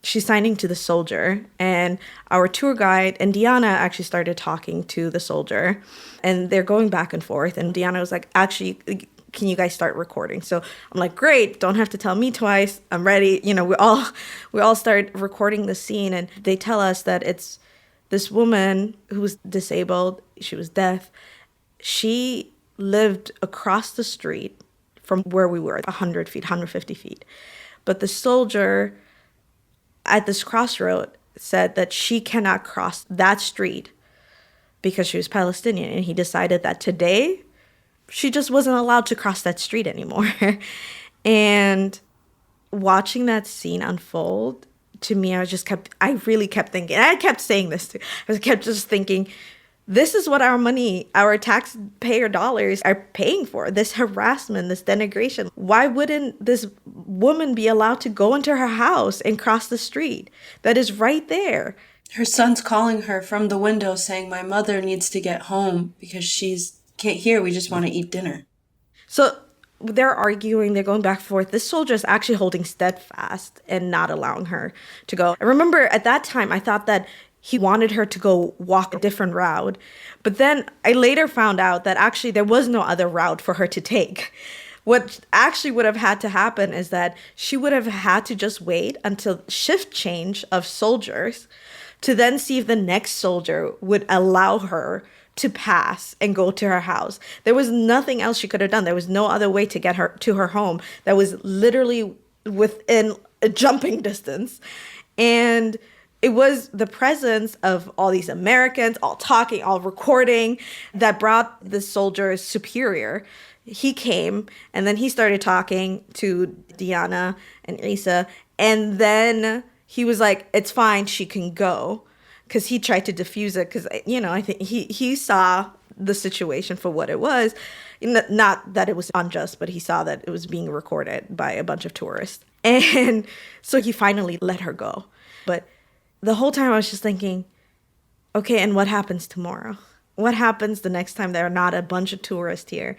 she's signing to the soldier, and our tour guide and Diana actually started talking to the soldier, and they're going back and forth, and Diana was like, actually, can you guys start recording? So I'm like, great, don't have to tell me twice, I'm ready. We all start recording the scene, and they tell us that it's this woman who was disabled, she was deaf, she lived across the street from where we were, 100 feet, 150 feet. But the soldier at this crossroad said that she cannot cross that street because she was Palestinian. And he decided that today she just wasn't allowed to cross that street anymore. And watching that scene unfold, to me, I really kept thinking, I kept saying this too. I kept just thinking, this is what our money, our taxpayer dollars are paying for, this harassment, this denigration. Why wouldn't this woman be allowed to go into her house and cross the street that is right there? Her son's calling her from the window saying, my mother needs to get home because can't hear, we just want to eat dinner. So they're arguing, they're going back and forth. This soldier is actually holding steadfast and not allowing her to go. I remember at that time, I thought that he wanted her to go walk a different route. But then I later found out that actually there was no other route for her to take. What actually would have had to happen is that she would have had to just wait until shift change of soldiers to then see if the next soldier would allow her to pass and go to her house. There was nothing else she could have done. There was no other way to get her to her home that was literally within a jumping distance. And it was the presence of all these Americans, all talking, all recording, that brought the soldier's superior. He came, and then he started talking to Diana and Isa, and then he was like, it's fine, she can go, because he tried to diffuse it, because, I think he saw the situation for what it was. Not that it was unjust, but he saw that it was being recorded by a bunch of tourists. And so he finally let her go. But the whole time I was just thinking, okay, and what happens tomorrow? What happens the next time there are not a bunch of tourists here?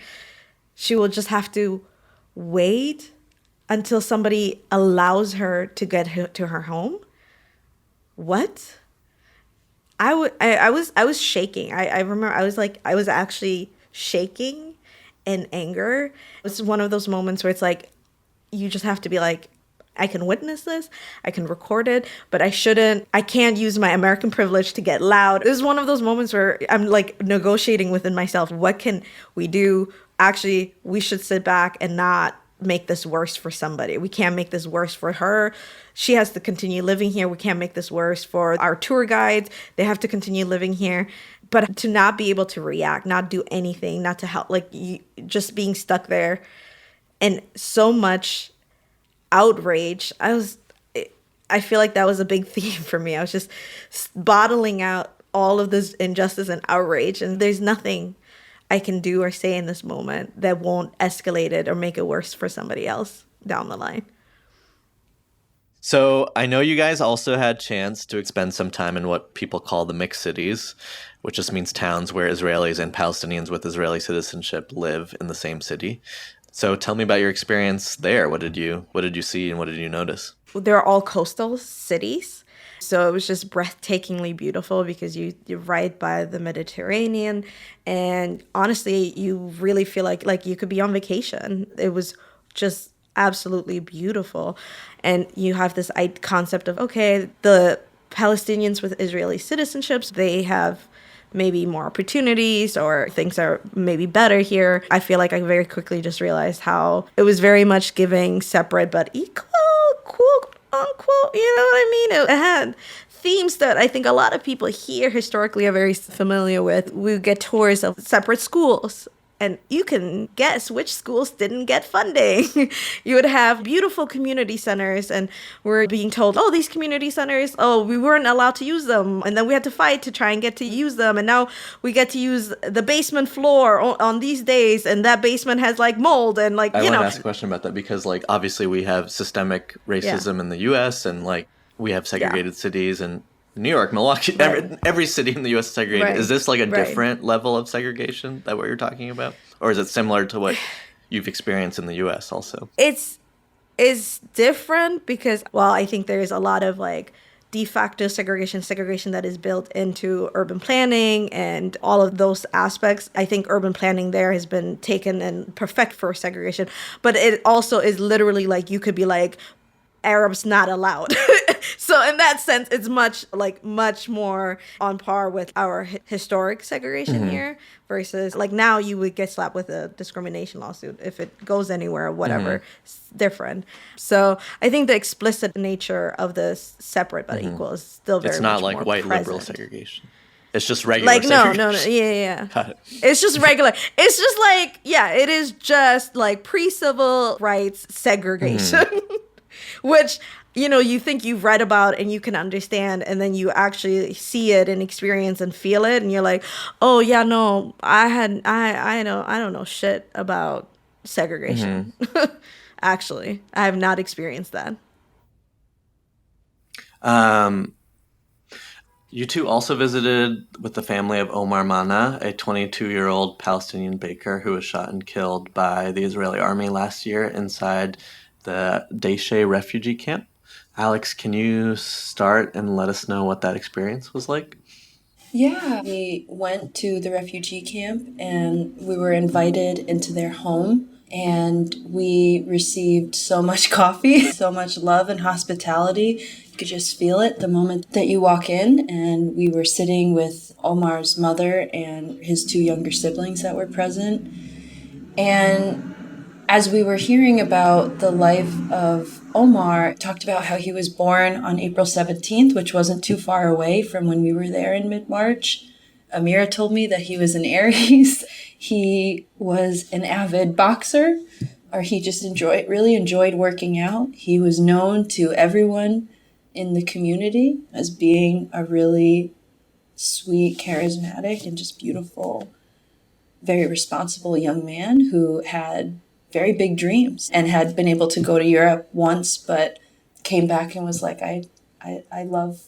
She will just have to wait until somebody allows her to get to her home? What? I was shaking. I remember I was actually shaking in anger. It was one of those moments where it's like, you just have to be like, I can witness this, I can record it, but I can't use my American privilege to get loud. It was one of those moments where I'm like negotiating within myself. What can we do? Actually, we should sit back and not make this worse for somebody. We can't make this worse for her. She has to continue living here. We can't make this worse for our tour guides. They have to continue living here. But to not be able to react, not do anything, not to help, just being stuck there, and so much outrage. I feel like that was a big theme for me. I was just bottling out all of this injustice and outrage, and there's nothing I can do or say in this moment that won't escalate it or make it worse for somebody else down the line. So I know you guys also had chance to spend some time in what people call the mixed cities, which just means towns where Israelis and Palestinians with Israeli citizenship live in the same city. So tell me about your experience there. What did you see and what did you notice? They're all coastal cities. So it was just breathtakingly beautiful because you're right by the Mediterranean. And honestly, you really feel like you could be on vacation. It was just absolutely beautiful. And you have this concept of, okay, the Palestinians with Israeli citizenships, they have maybe more opportunities or things are maybe better here. I feel like I very quickly just realized how it was very much giving separate but equal, quote unquote, you know what I mean? It had themes that I think a lot of people here historically are very familiar with. We get tours of separate schools And you can guess which schools didn't get funding. You would have beautiful community centers, and we're being told, oh, these community centers, oh, we weren't allowed to use them. And then we had to fight to try and get to use them. And now we get to use the basement floor on these days. And that basement has like mold and like, I you want know. to ask a question about that because, like, obviously we have systemic racism in the U.S. and like we have segregated cities and New York, Milwaukee, every city in the U.S. is segregated. Right. Is this like a different level of segregation that what you're talking about? Or is it similar to what you've experienced in the U.S. also? It's different because, well, I think there's a lot of like de facto segregation that is built into urban planning and all of those aspects. I think urban planning there has been taken and perfect for segregation. But it also is literally like you could be like, Arabs not allowed. So in that sense, it's much more on par with our historic segregation here versus like now you would get slapped with a discrimination lawsuit if it goes anywhere or whatever. It's different. So I think the explicit nature of the separate but equal is still very much It's not like more white present. liberal segregation. It's just regular Like segregation. yeah. Got it. It's just regular. It's just like it is just like pre-civil rights segregation. Which, you think you've read about and you can understand, and then you actually see it and experience and feel it, and you're like, oh yeah, no, I don't know shit about segregation. Actually, I have not experienced that. You two also visited with the family of Omar Mana, a 22-year-old Palestinian baker who was shot and killed by the Israeli army last year inside the Daishe refugee camp. Alex, can you start and let us know what that experience was like? Yeah, we went to the refugee camp and we were invited into their home, and we received so much coffee, so much love and hospitality. You could just feel it the moment that you walk in. And we were sitting with Omar's mother and his two younger siblings that were present. And as we were hearing about the life of Omar, talked about how he was born on April 17th, which wasn't too far away from when we were there in mid-March. Amira told me that he was an Aries. He was an avid boxer, or he just really enjoyed working out. He was known to everyone in the community as being a really sweet, charismatic, and just beautiful, very responsible young man who had very big dreams and had been able to go to Europe once, but came back and was like, I love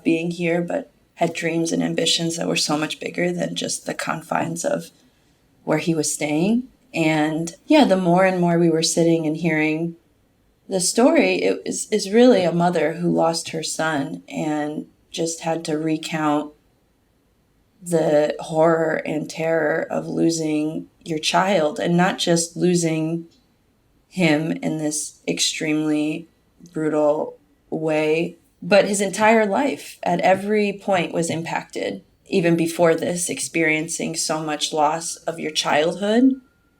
being here, but had dreams and ambitions that were so much bigger than just the confines of where he was staying. And yeah, the more and more we were sitting and hearing the story, it is really a mother who lost her son and just had to recount the horror and terror of losing your child, and not just losing him in this extremely brutal way, but his entire life at every point was impacted. Even before this, experiencing so much loss of your childhood,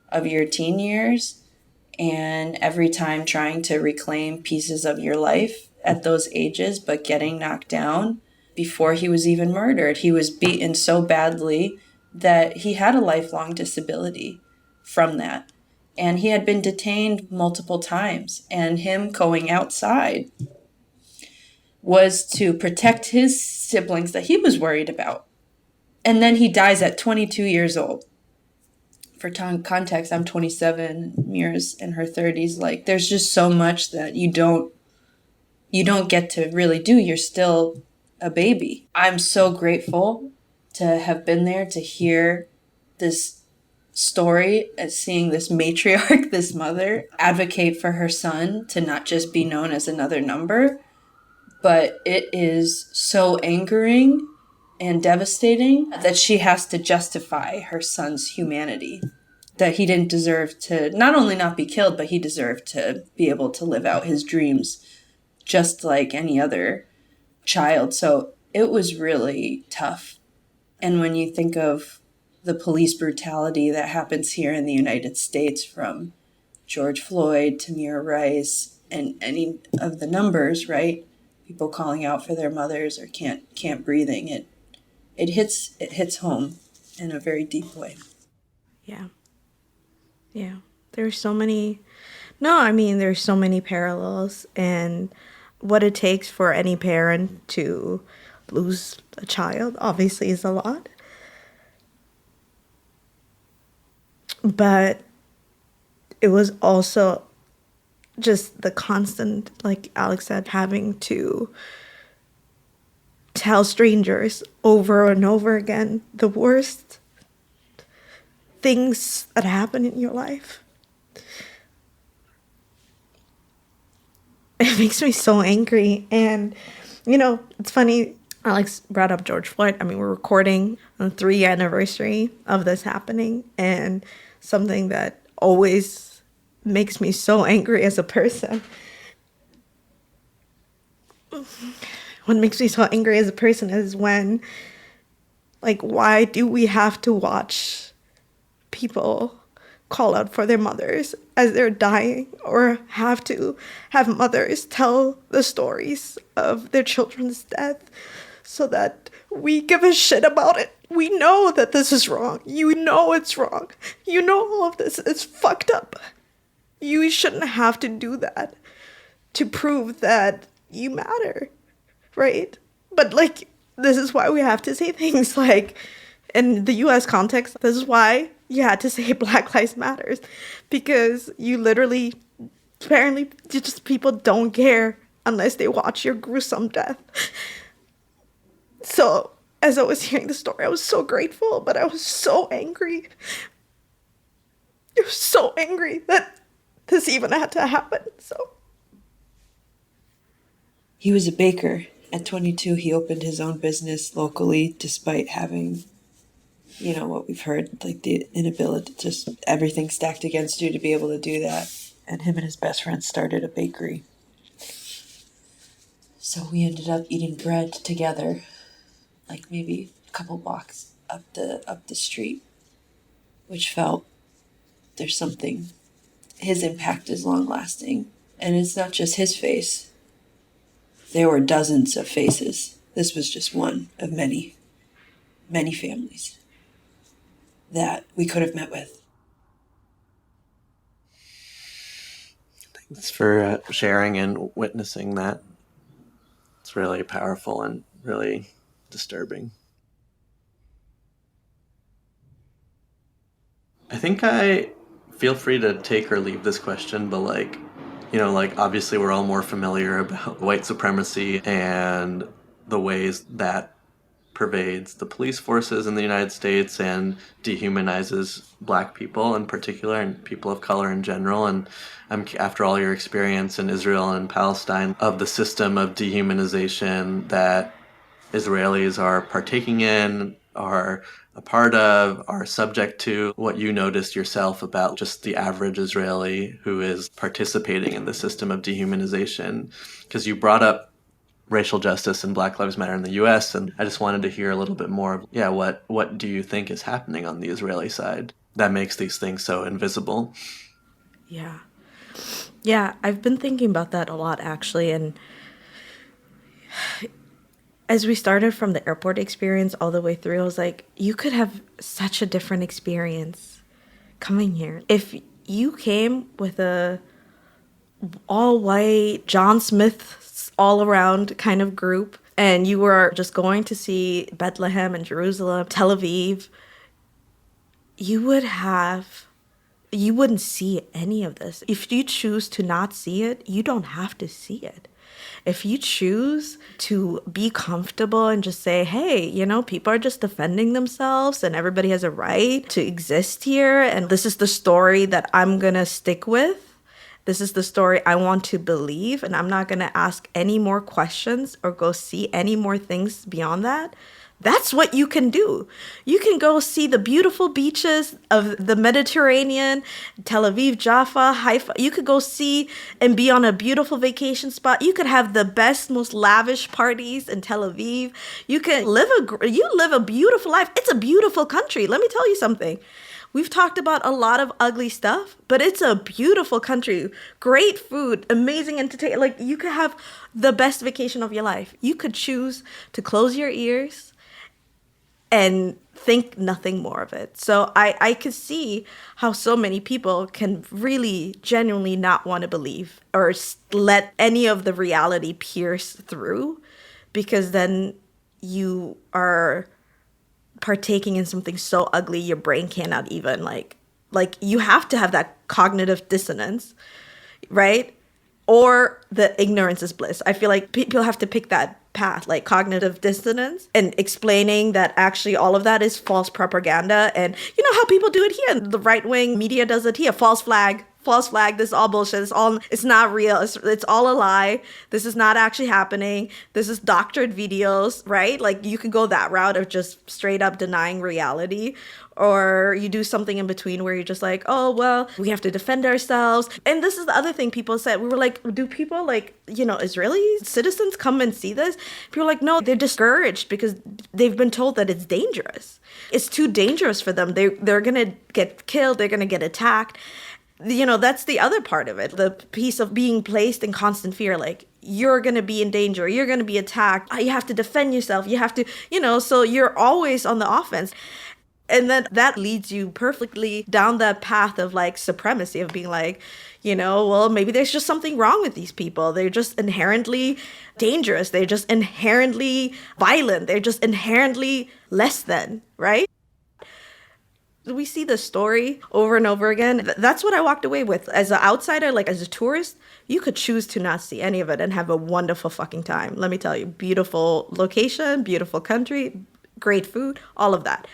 of your teen years, and every time trying to reclaim pieces of your life at those ages, but getting knocked down. Before he was even murdered, he was beaten so badly that he had a lifelong disability from that. And he had been detained multiple times. And him going outside was to protect his siblings that he was worried about. And then he dies at 22 years old. For context, I'm 27, Mira's in her 30s. Like, there's just so much that you don't get to really do. You're still a baby. I'm so grateful to have been there to hear this story, seeing this matriarch, this mother, advocate for her son to not just be known as another number, but it is so angering and devastating that she has to justify her son's humanity, that he didn't deserve to not only not be killed, but he deserved to be able to live out his dreams just like any other child. So it was really tough. And when you think of the police brutality that happens here in the United States, from George Floyd to Tamir Rice and any of the numbers, right? People calling out for their mothers or can't breathing. It hits home in a very deep way. Yeah. Yeah. There's so many. No, I mean, there's so many parallels, and what it takes for any parent to lose a child obviously is a lot. But it was also just the constant, like Alex said, having to tell strangers over and over again the worst things that happen in your life. It makes me so angry. And, it's funny. Alex brought up George Floyd. I mean, we're recording on the 3-year anniversary of this happening. And something that always makes me so angry as a person. What makes me so angry as a person is when, like, why do we have to watch people call out for their mothers as they're dying, or have to have mothers tell the stories of their children's death so that we give a shit about it? We know that this is wrong. You know it's wrong. You know all of this is fucked up. You shouldn't have to do that to prove that you matter, right? But, like, this is why we have to say things like, in the US context, this is why you had to say Black Lives Matters, because you literally, apparently, just people don't care unless they watch your gruesome death. So, as I was hearing the story, I was so grateful, but I was so angry. I was so angry that this even had to happen, so. He was a baker. At 22, he opened his own business locally, despite having, what we've heard, like the inability, just everything stacked against you to be able to do that. And him and his best friend started a bakery. So we ended up eating bread together, like maybe a couple blocks up the street, which felt there's something. His impact is long lasting, and it's not just his face. There were dozens of faces. This was just one of many, many families that we could have met with. Thanks for sharing and witnessing that. It's really powerful and really disturbing. I think I feel free to take or leave this question, but obviously we're all more familiar about white supremacy and the ways that pervades the police forces in the United States and dehumanizes Black people in particular and people of color in general. And after all your experience in Israel and Palestine, of the system of dehumanization that Israelis are partaking in, are a part of, are subject to, what you noticed yourself about just the average Israeli who is participating in the system of dehumanization. Because you brought up racial justice and Black Lives Matter in the US, and I just wanted to hear a little bit more of, what do you think is happening on the Israeli side that makes these things so invisible? Yeah. Yeah, I've been thinking about that a lot, actually, and as we started from the airport experience all the way through, I was like, you could have such a different experience coming here. If you came with a all-white, John Smith's all-around kind of group, and you were just going to see Bethlehem and Jerusalem, Tel Aviv, you wouldn't see any of this. If you choose to not see it, you don't have to see it. If you choose to be comfortable and just say, hey, people are just defending themselves and everybody has a right to exist here, and this is the story that I'm going to stick with. This is the story I want to believe, and I'm not going to ask any more questions or go see any more things beyond that. That's what you can do. You can go see the beautiful beaches of the Mediterranean, Tel Aviv, Jaffa, Haifa. You could go see and be on a beautiful vacation spot. You could have the best, most lavish parties in Tel Aviv. You can live a beautiful life. It's a beautiful country. Let me tell you something. We've talked about a lot of ugly stuff, but it's a beautiful country. Great food, amazing entertainment. Like, you could have the best vacation of your life. You could choose to close your ears and think nothing more of it. So I could see how so many people can really genuinely not want to believe or let any of the reality pierce through, because then you are partaking in something so ugly your brain cannot even like you have to have that cognitive dissonance, right? Or the ignorance is bliss. I feel like people have to pick that path, like cognitive dissonance, and explaining that actually all of that is false propaganda. And you know how people do it here, the right wing media does it here. False flag, this is all bullshit, it's not real, it's all a lie, this is not actually happening, this is doctored videos, right? Like you could go that route of just straight up denying reality, or you do something in between where you're just like, oh well, we have to defend ourselves. And this is the other thing people said. We were like, do people, like, you know, Israeli citizens come and see this? People were like, no, they're discouraged because they've been told that it's dangerous, it's too dangerous for them, they're gonna get killed, they're gonna get attacked. You know, that's the other part of it, the piece of being placed in constant fear, like you're going to be in danger, you're going to be attacked, you have to defend yourself, you have to, you know, so you're always on the offense. And then that leads you perfectly down that path of like supremacy, of being like, you know, well, maybe there's just something wrong with these people, they're just inherently dangerous, they're just inherently violent, they're just inherently less than, right? We see the story over and over again. That's what I walked away with. As an outsider, like as a tourist, you could choose to not see any of it and have a wonderful fucking time. Let me tell you, beautiful location, beautiful country, great food, all of that.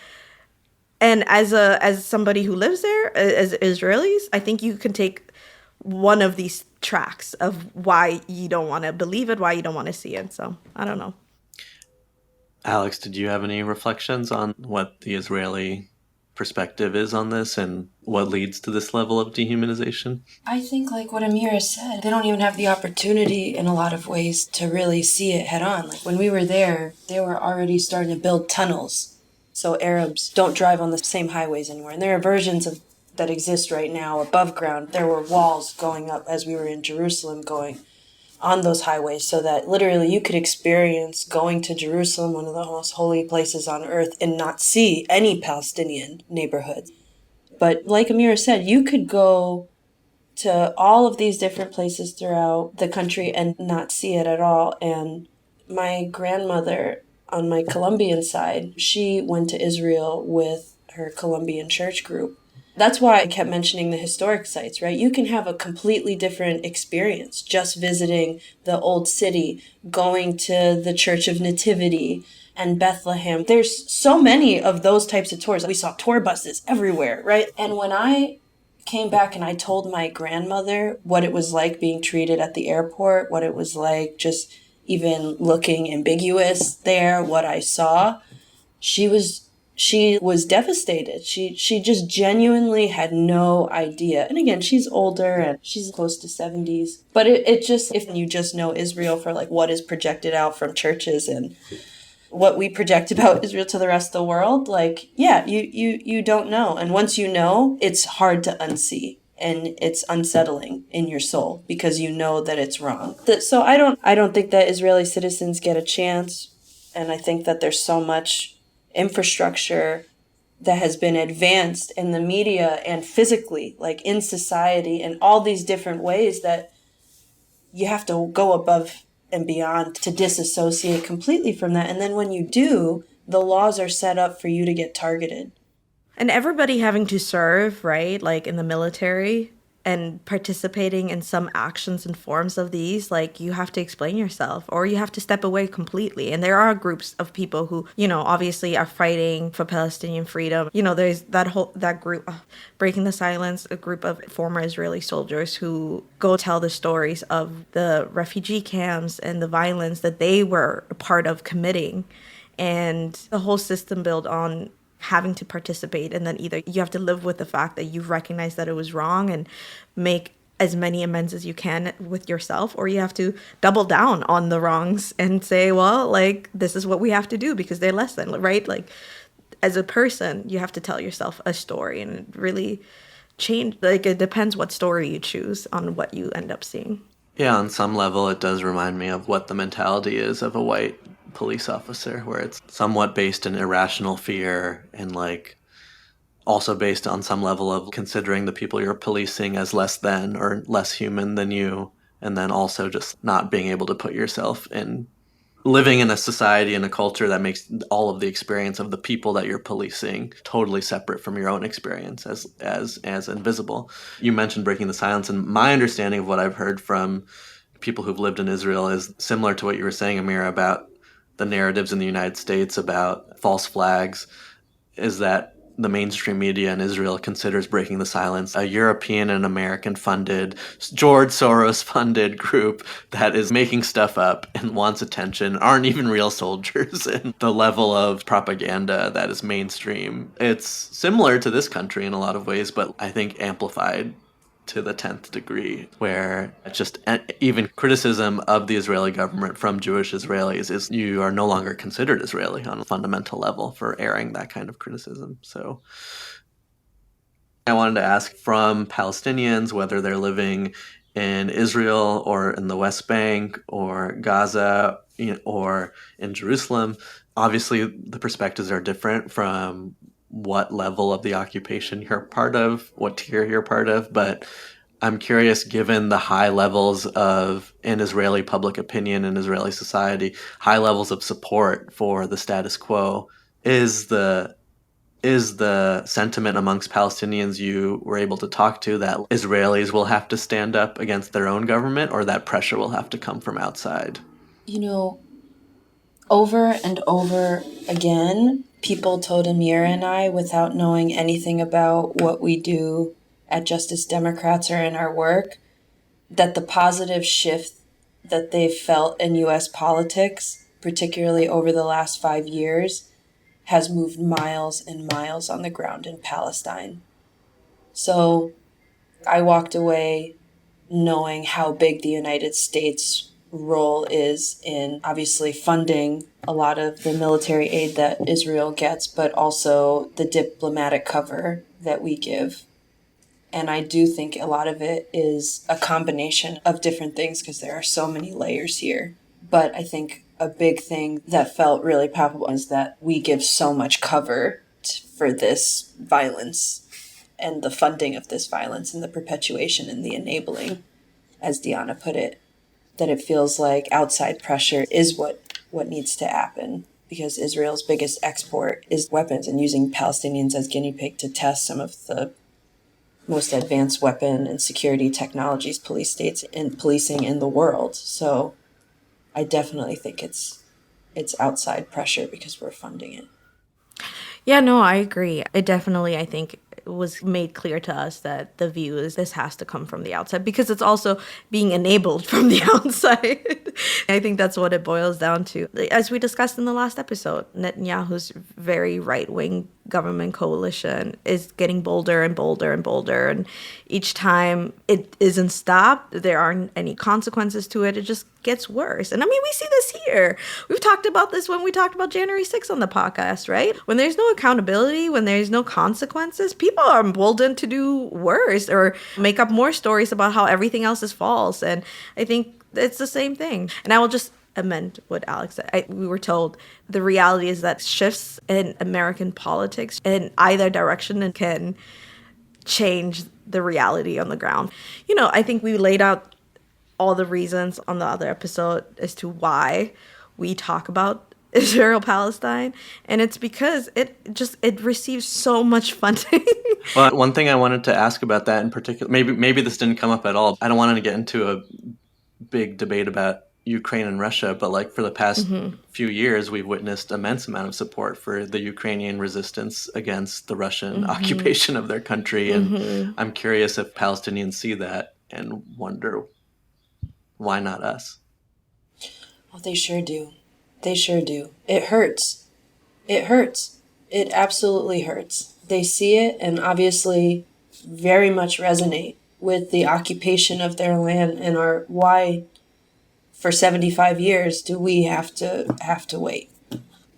And as somebody who lives there, as Israelis, I think you can take one of these tracks of why you don't want to believe it, why you don't want to see it. So I don't know. Alex, did you have any reflections on what the Israeli perspective is on this and what leads to this level of dehumanization? I think, like what Amira said, they don't even have the opportunity in a lot of ways to really see it head on. Like when we were there, they were already starting to build tunnels so Arabs don't drive on the same highways anymore. And there are versions of that exist right now above ground. There were walls going up as we were in Jerusalem going on those highways, so that literally you could experience going to Jerusalem, one of the most holy places on earth, and not see any Palestinian neighborhoods. But like Amira said, you could go to all of these different places throughout the country and not see it at all. And my grandmother on my Colombian side, she went to Israel with her Colombian church group. That's why I kept mentioning the historic sites, right? You can have a completely different experience just visiting the old city, going to the Church of Nativity and Bethlehem. There's so many of those types of tours. We saw tour buses everywhere, right? And when I came back and I told my grandmother what it was like being treated at the airport, what it was like just even looking ambiguous there, what I saw, she was devastated. She just genuinely had no idea. And again, she's older and she's close to 70s. But it just, if you just know Israel for like what is projected out from churches and what we project about Israel to the rest of the world, like, yeah, you don't know. And once you know, it's hard to unsee. And it's unsettling in your soul because you know that it's wrong. So I don't think that Israeli citizens get a chance. And I think that there's so much infrastructure that has been advanced in the media and physically, like in society, in all these different ways that you have to go above and beyond to disassociate completely from that. And then when you do, the laws are set up for you to get targeted. And everybody having to serve, right, like in the military and participating in some actions and forms of these, like you have to explain yourself or you have to step away completely. And there are groups of people who, you know, obviously are fighting for Palestinian freedom. You know, there's that group, Breaking the Silence, a group of former Israeli soldiers who go tell the stories of the refugee camps and the violence that they were a part of committing. And the whole system built on having to participate, and then either you have to live with the fact that you've recognized that it was wrong and make as many amends as you can with yourself, or you have to double down on the wrongs and say, well, like, this is what we have to do because they're less than, right? Like, as a person, you have to tell yourself a story, and it really like, it depends what story you choose on what you end up seeing. Yeah, on some level, it does remind me of what the mentality is of a white police officer, where it's somewhat based in irrational fear and like also based on some level of considering the people you're policing as less than or less human than you, and then also just not being able to put yourself in living in a society and a culture that makes all of the experience of the people that you're policing totally separate from your own experience as invisible. You mentioned breaking the silence, and my understanding of what I've heard from people who've lived in Israel is similar to what you were saying, Amira, about the narratives in the United States about false flags, is that the mainstream media in Israel considers breaking the silence a European and American funded, George Soros funded group that is making stuff up and wants attention, aren't even real soldiers, and the level of propaganda that is mainstream. It's similar to this country in a lot of ways, but I think amplified to the 10th degree, where it's just even criticism of the Israeli government from Jewish Israelis is you are no longer considered Israeli on a fundamental level for airing that kind of criticism. So I wanted to ask from Palestinians, whether they're living in Israel or in the West Bank or Gaza, or in Jerusalem. Obviously, the perspectives are different from what level of the occupation you're part of, what tier you're part of, but I'm curious, given the high levels of in Israeli public opinion and Israeli society, high levels of support for the status quo, is the sentiment amongst Palestinians you were able to talk to that Israelis will have to stand up against their own government, or that pressure will have to come from outside? Over and over again, people told Amira and I, without knowing anything about what we do at Justice Democrats or in our work, that the positive shift that they've felt in U.S. politics, particularly over the last 5 years, has moved miles and miles on the ground in Palestine. So I walked away knowing how big the United States role is in obviously funding a lot of the military aid that Israel gets, but also the diplomatic cover that we give. And I do think a lot of it is a combination of different things because there are so many layers here. But I think a big thing that felt really palpable is that we give so much cover for this violence and the funding of this violence and the perpetuation and the enabling, as Deanna put it, that it feels like outside pressure is what needs to happen, because Israel's biggest export is weapons and using Palestinians as guinea pig to test some of the most advanced weapon and security technologies policing in the world. So I definitely think it's outside pressure because we're funding it. Yeah, no, I agree. I think it was made clear to us that the view is this has to come from the outside because it's also being enabled from the outside. I think that's what it boils down to. As we discussed in the last episode, Netanyahu's very right-wing government coalition is getting bolder and bolder and bolder. And each time it isn't stopped, there aren't any consequences to it. It just gets worse. And I mean, we see this here. We've talked about this when we talked about January 6th on the podcast, right? When there's no accountability, when there's no consequences, people are emboldened to do worse or make up more stories about how everything else is false. And I think it's the same thing. And I will just amend what Alex said. We were told the reality is that shifts in American politics in either direction and can change the reality on the ground. I think we laid out all the reasons on the other episode as to why we talk about Israel-Palestine, and it's because it receives so much funding. Well, one thing I wanted to ask about that in particular, maybe this didn't come up at all. I don't want to get into a big debate about Ukraine and Russia, but like for the past few years, we've witnessed immense amount of support for the Ukrainian resistance against the Russian occupation of their country. And I'm curious if Palestinians see that and wonder, why not us? Oh, they sure do. They sure do. It hurts. It hurts. It absolutely hurts. They see it and obviously very much resonate with the occupation of their land and are why for 75 years do we have to wait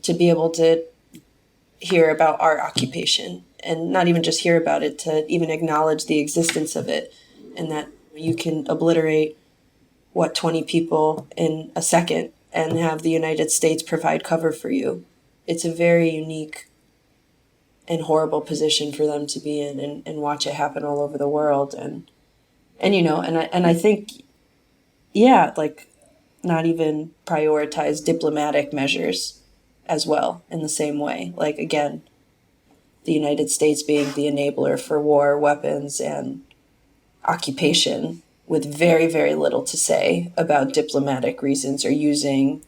to be able to hear about our occupation, and not even just hear about it, to even acknowledge the existence of it, and that you can obliterate 20 people in a second and have the United States provide cover for you. It's a very unique and horrible position for them to be in, and watch it happen all over the world. And you know, and I think, yeah, like, not even prioritize diplomatic measures as well in the same way. Like, again, the United States being the enabler for war, weapons, and occupation, with very, very little to say about diplomatic reasons, or using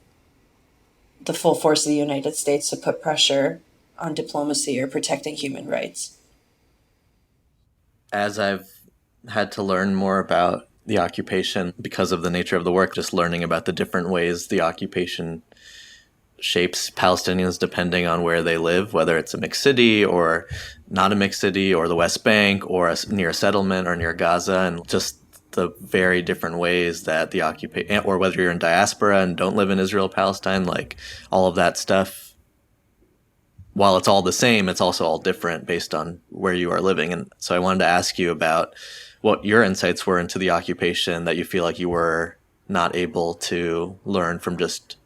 the full force of the United States to put pressure on diplomacy or protecting human rights. As I've had to learn more about the occupation because of the nature of the work, just learning about the different ways the occupation shapes Palestinians depending on where they live, whether it's a mixed city or not a mixed city, or the West Bank, or near a settlement, or near Gaza, and just the very different ways that the occupation, or whether you're in diaspora and don't live in Israel-Palestine, like all of that stuff, while it's all the same, it's also all different based on where you are living. And so I wanted to ask you about what your insights were into the occupation that you feel like you were not able to learn from just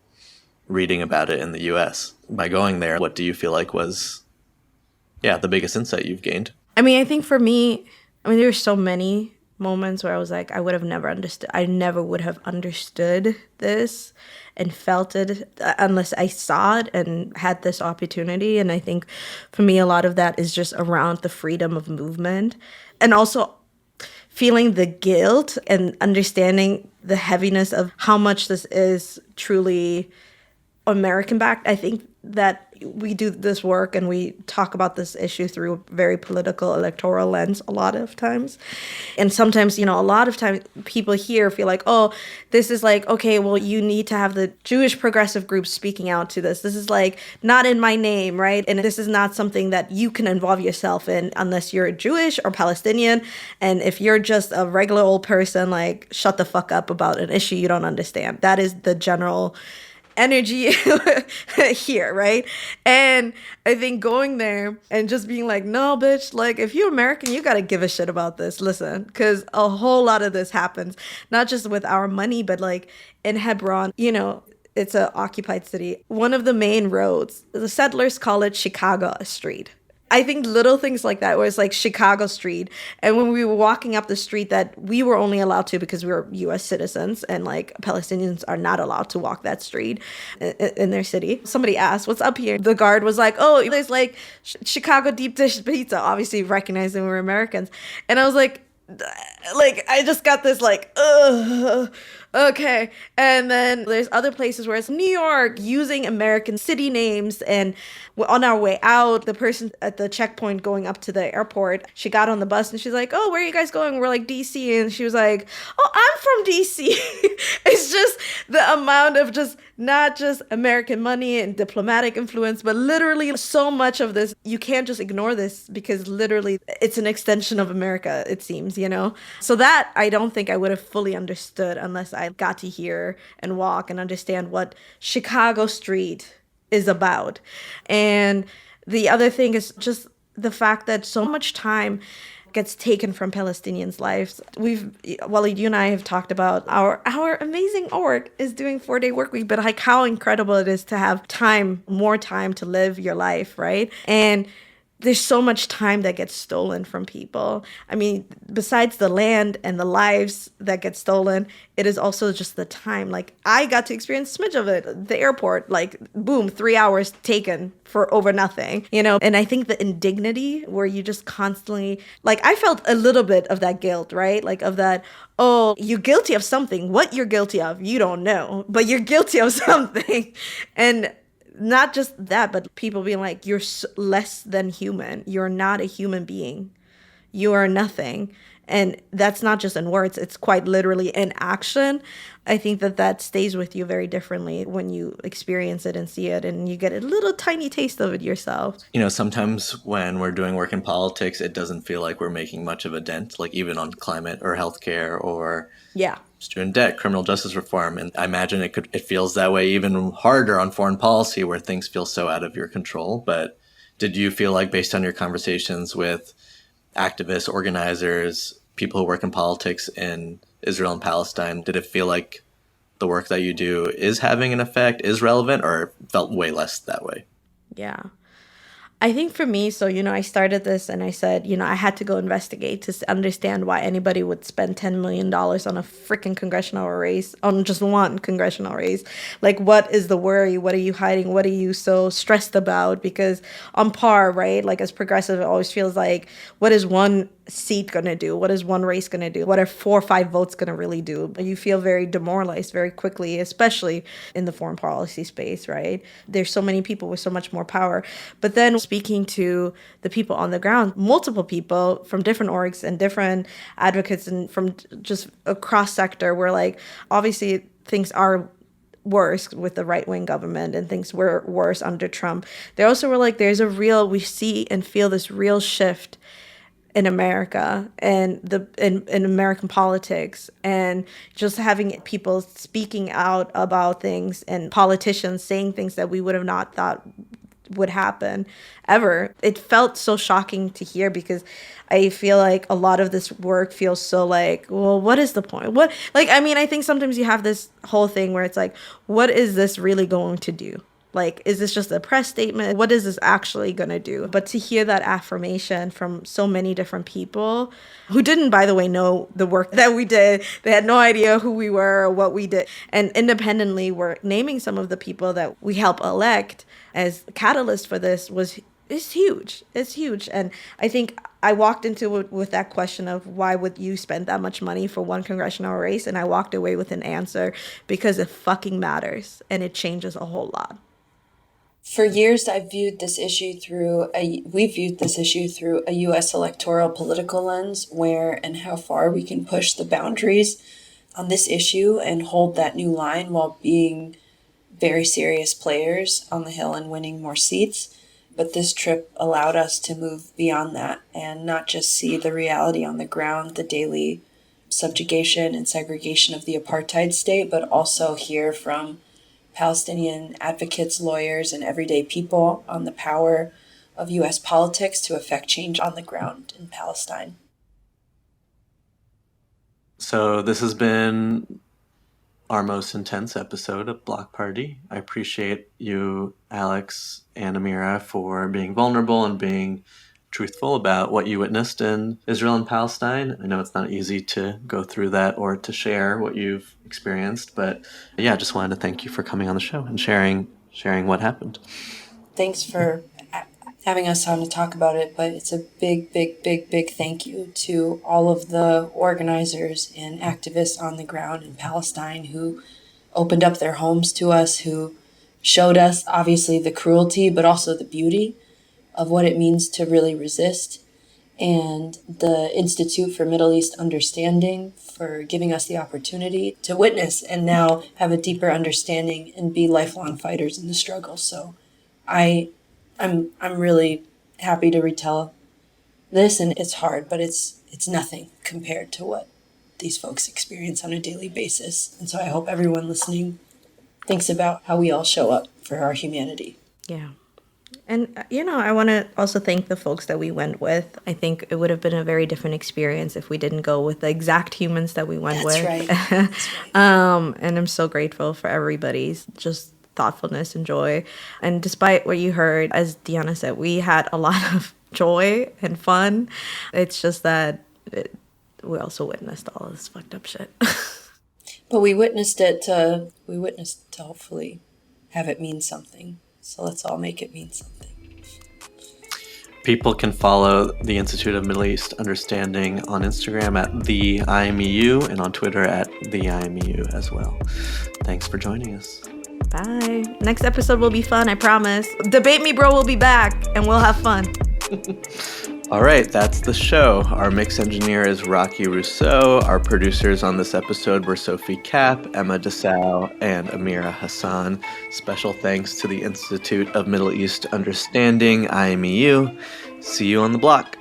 reading about it in the US. By going there, what do you feel like was, the biggest insight you've gained? I mean, I think for me, there were so many moments where I was like, I would have never understood. I never would have understood this and felt it unless I saw it and had this opportunity. And I think for me, a lot of that is just around the freedom of movement, and also feeling the guilt and understanding the heaviness of how much this is truly American backed. I think that we do this work and we talk about this issue through a very political electoral lens a lot of times. And sometimes, a lot of times people here feel like, oh, this is like, okay, well, you need to have the Jewish progressive groups speaking out to this. This is like not in my name, right? And this is not something that you can involve yourself in unless you're Jewish or Palestinian. And if you're just a regular old person, like, shut the fuck up about an issue you don't understand. That is the general energy here, right? And I think going there and just being like, no, bitch, like, if you're American, you got to give a shit about this. Listen, because a whole lot of this happens, not just with our money, but like in Hebron, it's an occupied city. One of the main roads, the settlers call it Chicago Street. I think little things like that, where it's like Chicago Street. And when we were walking up the street that we were only allowed to because we were US citizens, and like Palestinians are not allowed to walk that street in their city. Somebody asked, what's up here? The guard was like, oh, there's like Chicago deep dish pizza, obviously recognizing we're Americans. And I was like, I just got this like, ugh. Okay. And then there's other places where it's New York using American city names. And on our way out, the person at the checkpoint going up to the airport, she got on the bus and she's like, oh, where are you guys going? We're like DC. And she was like, oh, I'm from DC. It's just the amount of just not just American money and diplomatic influence, but literally so much of this. You can't just ignore this because literally it's an extension of America, it seems, So that I don't think I would have fully understood unless I got to hear and walk and understand what Chicago Street is about. And the other thing is just the fact that so much time gets taken from Palestinians' lives. Waleed, you and I have talked about our amazing org is doing 4-day work week, but like how incredible it is to have more time to live your life, right? And there's so much time that gets stolen from people. I mean, besides the land and the lives that get stolen, it is also just the time. Like, I got to experience a smidge of it. The airport, like, boom, 3 hours taken for over nothing, And I think the indignity where you just constantly, like, I felt a little bit of that guilt, right? Like, of that, oh, you're guilty of something. What you're guilty of, you don't know, but you're guilty of something. And not just that, but people being like, you're less than human. You're not a human being. You are nothing. And that's not just in words. It's quite literally in action. I think that stays with you very differently when you experience it and see it, and you get a little tiny taste of it yourself. Sometimes when we're doing work in politics, it doesn't feel like we're making much of a dent, like even on climate or healthcare or student debt, criminal justice reform. And I imagine it feels that way even harder on foreign policy, where things feel so out of your control. But did you feel like, based on your conversations with activists, organizers, people who work in politics in Israel and Palestine, did it feel like the work that you do is having an effect, is relevant, or felt way less that way? Yeah. I think for me, so, I started this and I said, I had to go investigate to understand why anybody would spend $10 million on a freaking congressional race, on just one congressional race. Like, what is the worry? What are you hiding? What are you so stressed about? Because on par, right? Like, as progressive, it always feels like, what is one seat going to do? What is one race going to do? What are 4 or 5 votes going to really do? You feel very demoralized very quickly, especially in the foreign policy space, right? There's so many people with so much more power. But then speaking to the people on the ground, multiple people from different orgs and different advocates and from just across sector, where like, obviously things are worse with the right-wing government and things were worse under Trump. They also were like, we see and feel this real shift in America and in American politics, and just having people speaking out about things and politicians saying things that we would have not thought would happen ever. It felt so shocking to hear, because I feel like a lot of this work feels so like, well, what is the point? I think sometimes you have this whole thing where it's like, what is this really going to do? Like, is this just a press statement? What is this actually going to do? But to hear that affirmation from so many different people who didn't, by the way, know the work that we did. They had no idea who we were or what we did. And independently, we're naming some of the people that we help elect as catalyst for this is huge. It's huge. And I think I walked into it with that question of, why would you spend that much money for one congressional race? And I walked away with an answer, because it fucking matters and it changes a whole lot. For years, we viewed this issue through a U.S. electoral political lens, where and how far we can push the boundaries on this issue and hold that new line while being very serious players on the Hill and winning more seats. But this trip allowed us to move beyond that and not just see the reality on the ground, the daily subjugation and segregation of the apartheid state, but also hear from Palestinian advocates, lawyers, and everyday people on the power of U.S. politics to affect change on the ground in Palestine. So this has been our most intense episode of Block Party. I appreciate you, Alex and Amira, for being vulnerable and being truthful about what you witnessed in Israel and Palestine. I know it's not easy to go through that or to share what you've experienced, but yeah, I just wanted to thank you for coming on the show and sharing what happened. Thanks for having us on to talk about it, but it's a big thank you to all of the organizers and activists on the ground in Palestine who opened up their homes to us, who showed us obviously the cruelty, but also the beauty of what it means to really resist, and the Institute for Middle East Understanding for giving us the opportunity to witness and now have a deeper understanding and be lifelong fighters in the struggle. So I'm really happy to retell this, and it's hard, but it's nothing compared to what these folks experience on a daily basis. And so I hope everyone listening thinks about how we all show up for our humanity. Yeah. And, I want to also thank the folks that we went with. I think it would have been a very different experience if we didn't go with the exact humans that we went with. Right. That's right. And I'm so grateful for everybody's just thoughtfulness and joy. And despite what you heard, as Deanna said, we had a lot of joy and fun. It's just that we also witnessed all of this fucked up shit. But we witnessed it to hopefully have it mean something. So let's all make it mean something. People can follow the Institute of Middle East Understanding on Instagram at the IMEU and on Twitter at the IMEU as well. Thanks for joining us. Bye. Next episode will be fun, I promise. Debate Me Bro will be back and we'll have fun. All right, that's the show. Our mix engineer is Rocky Rousseau. Our producers on this episode were Sophie Kapp, Emma DeSalle, and Amira Hassan. Special thanks to the Institute of Middle East Understanding, IMEU. See you on the block.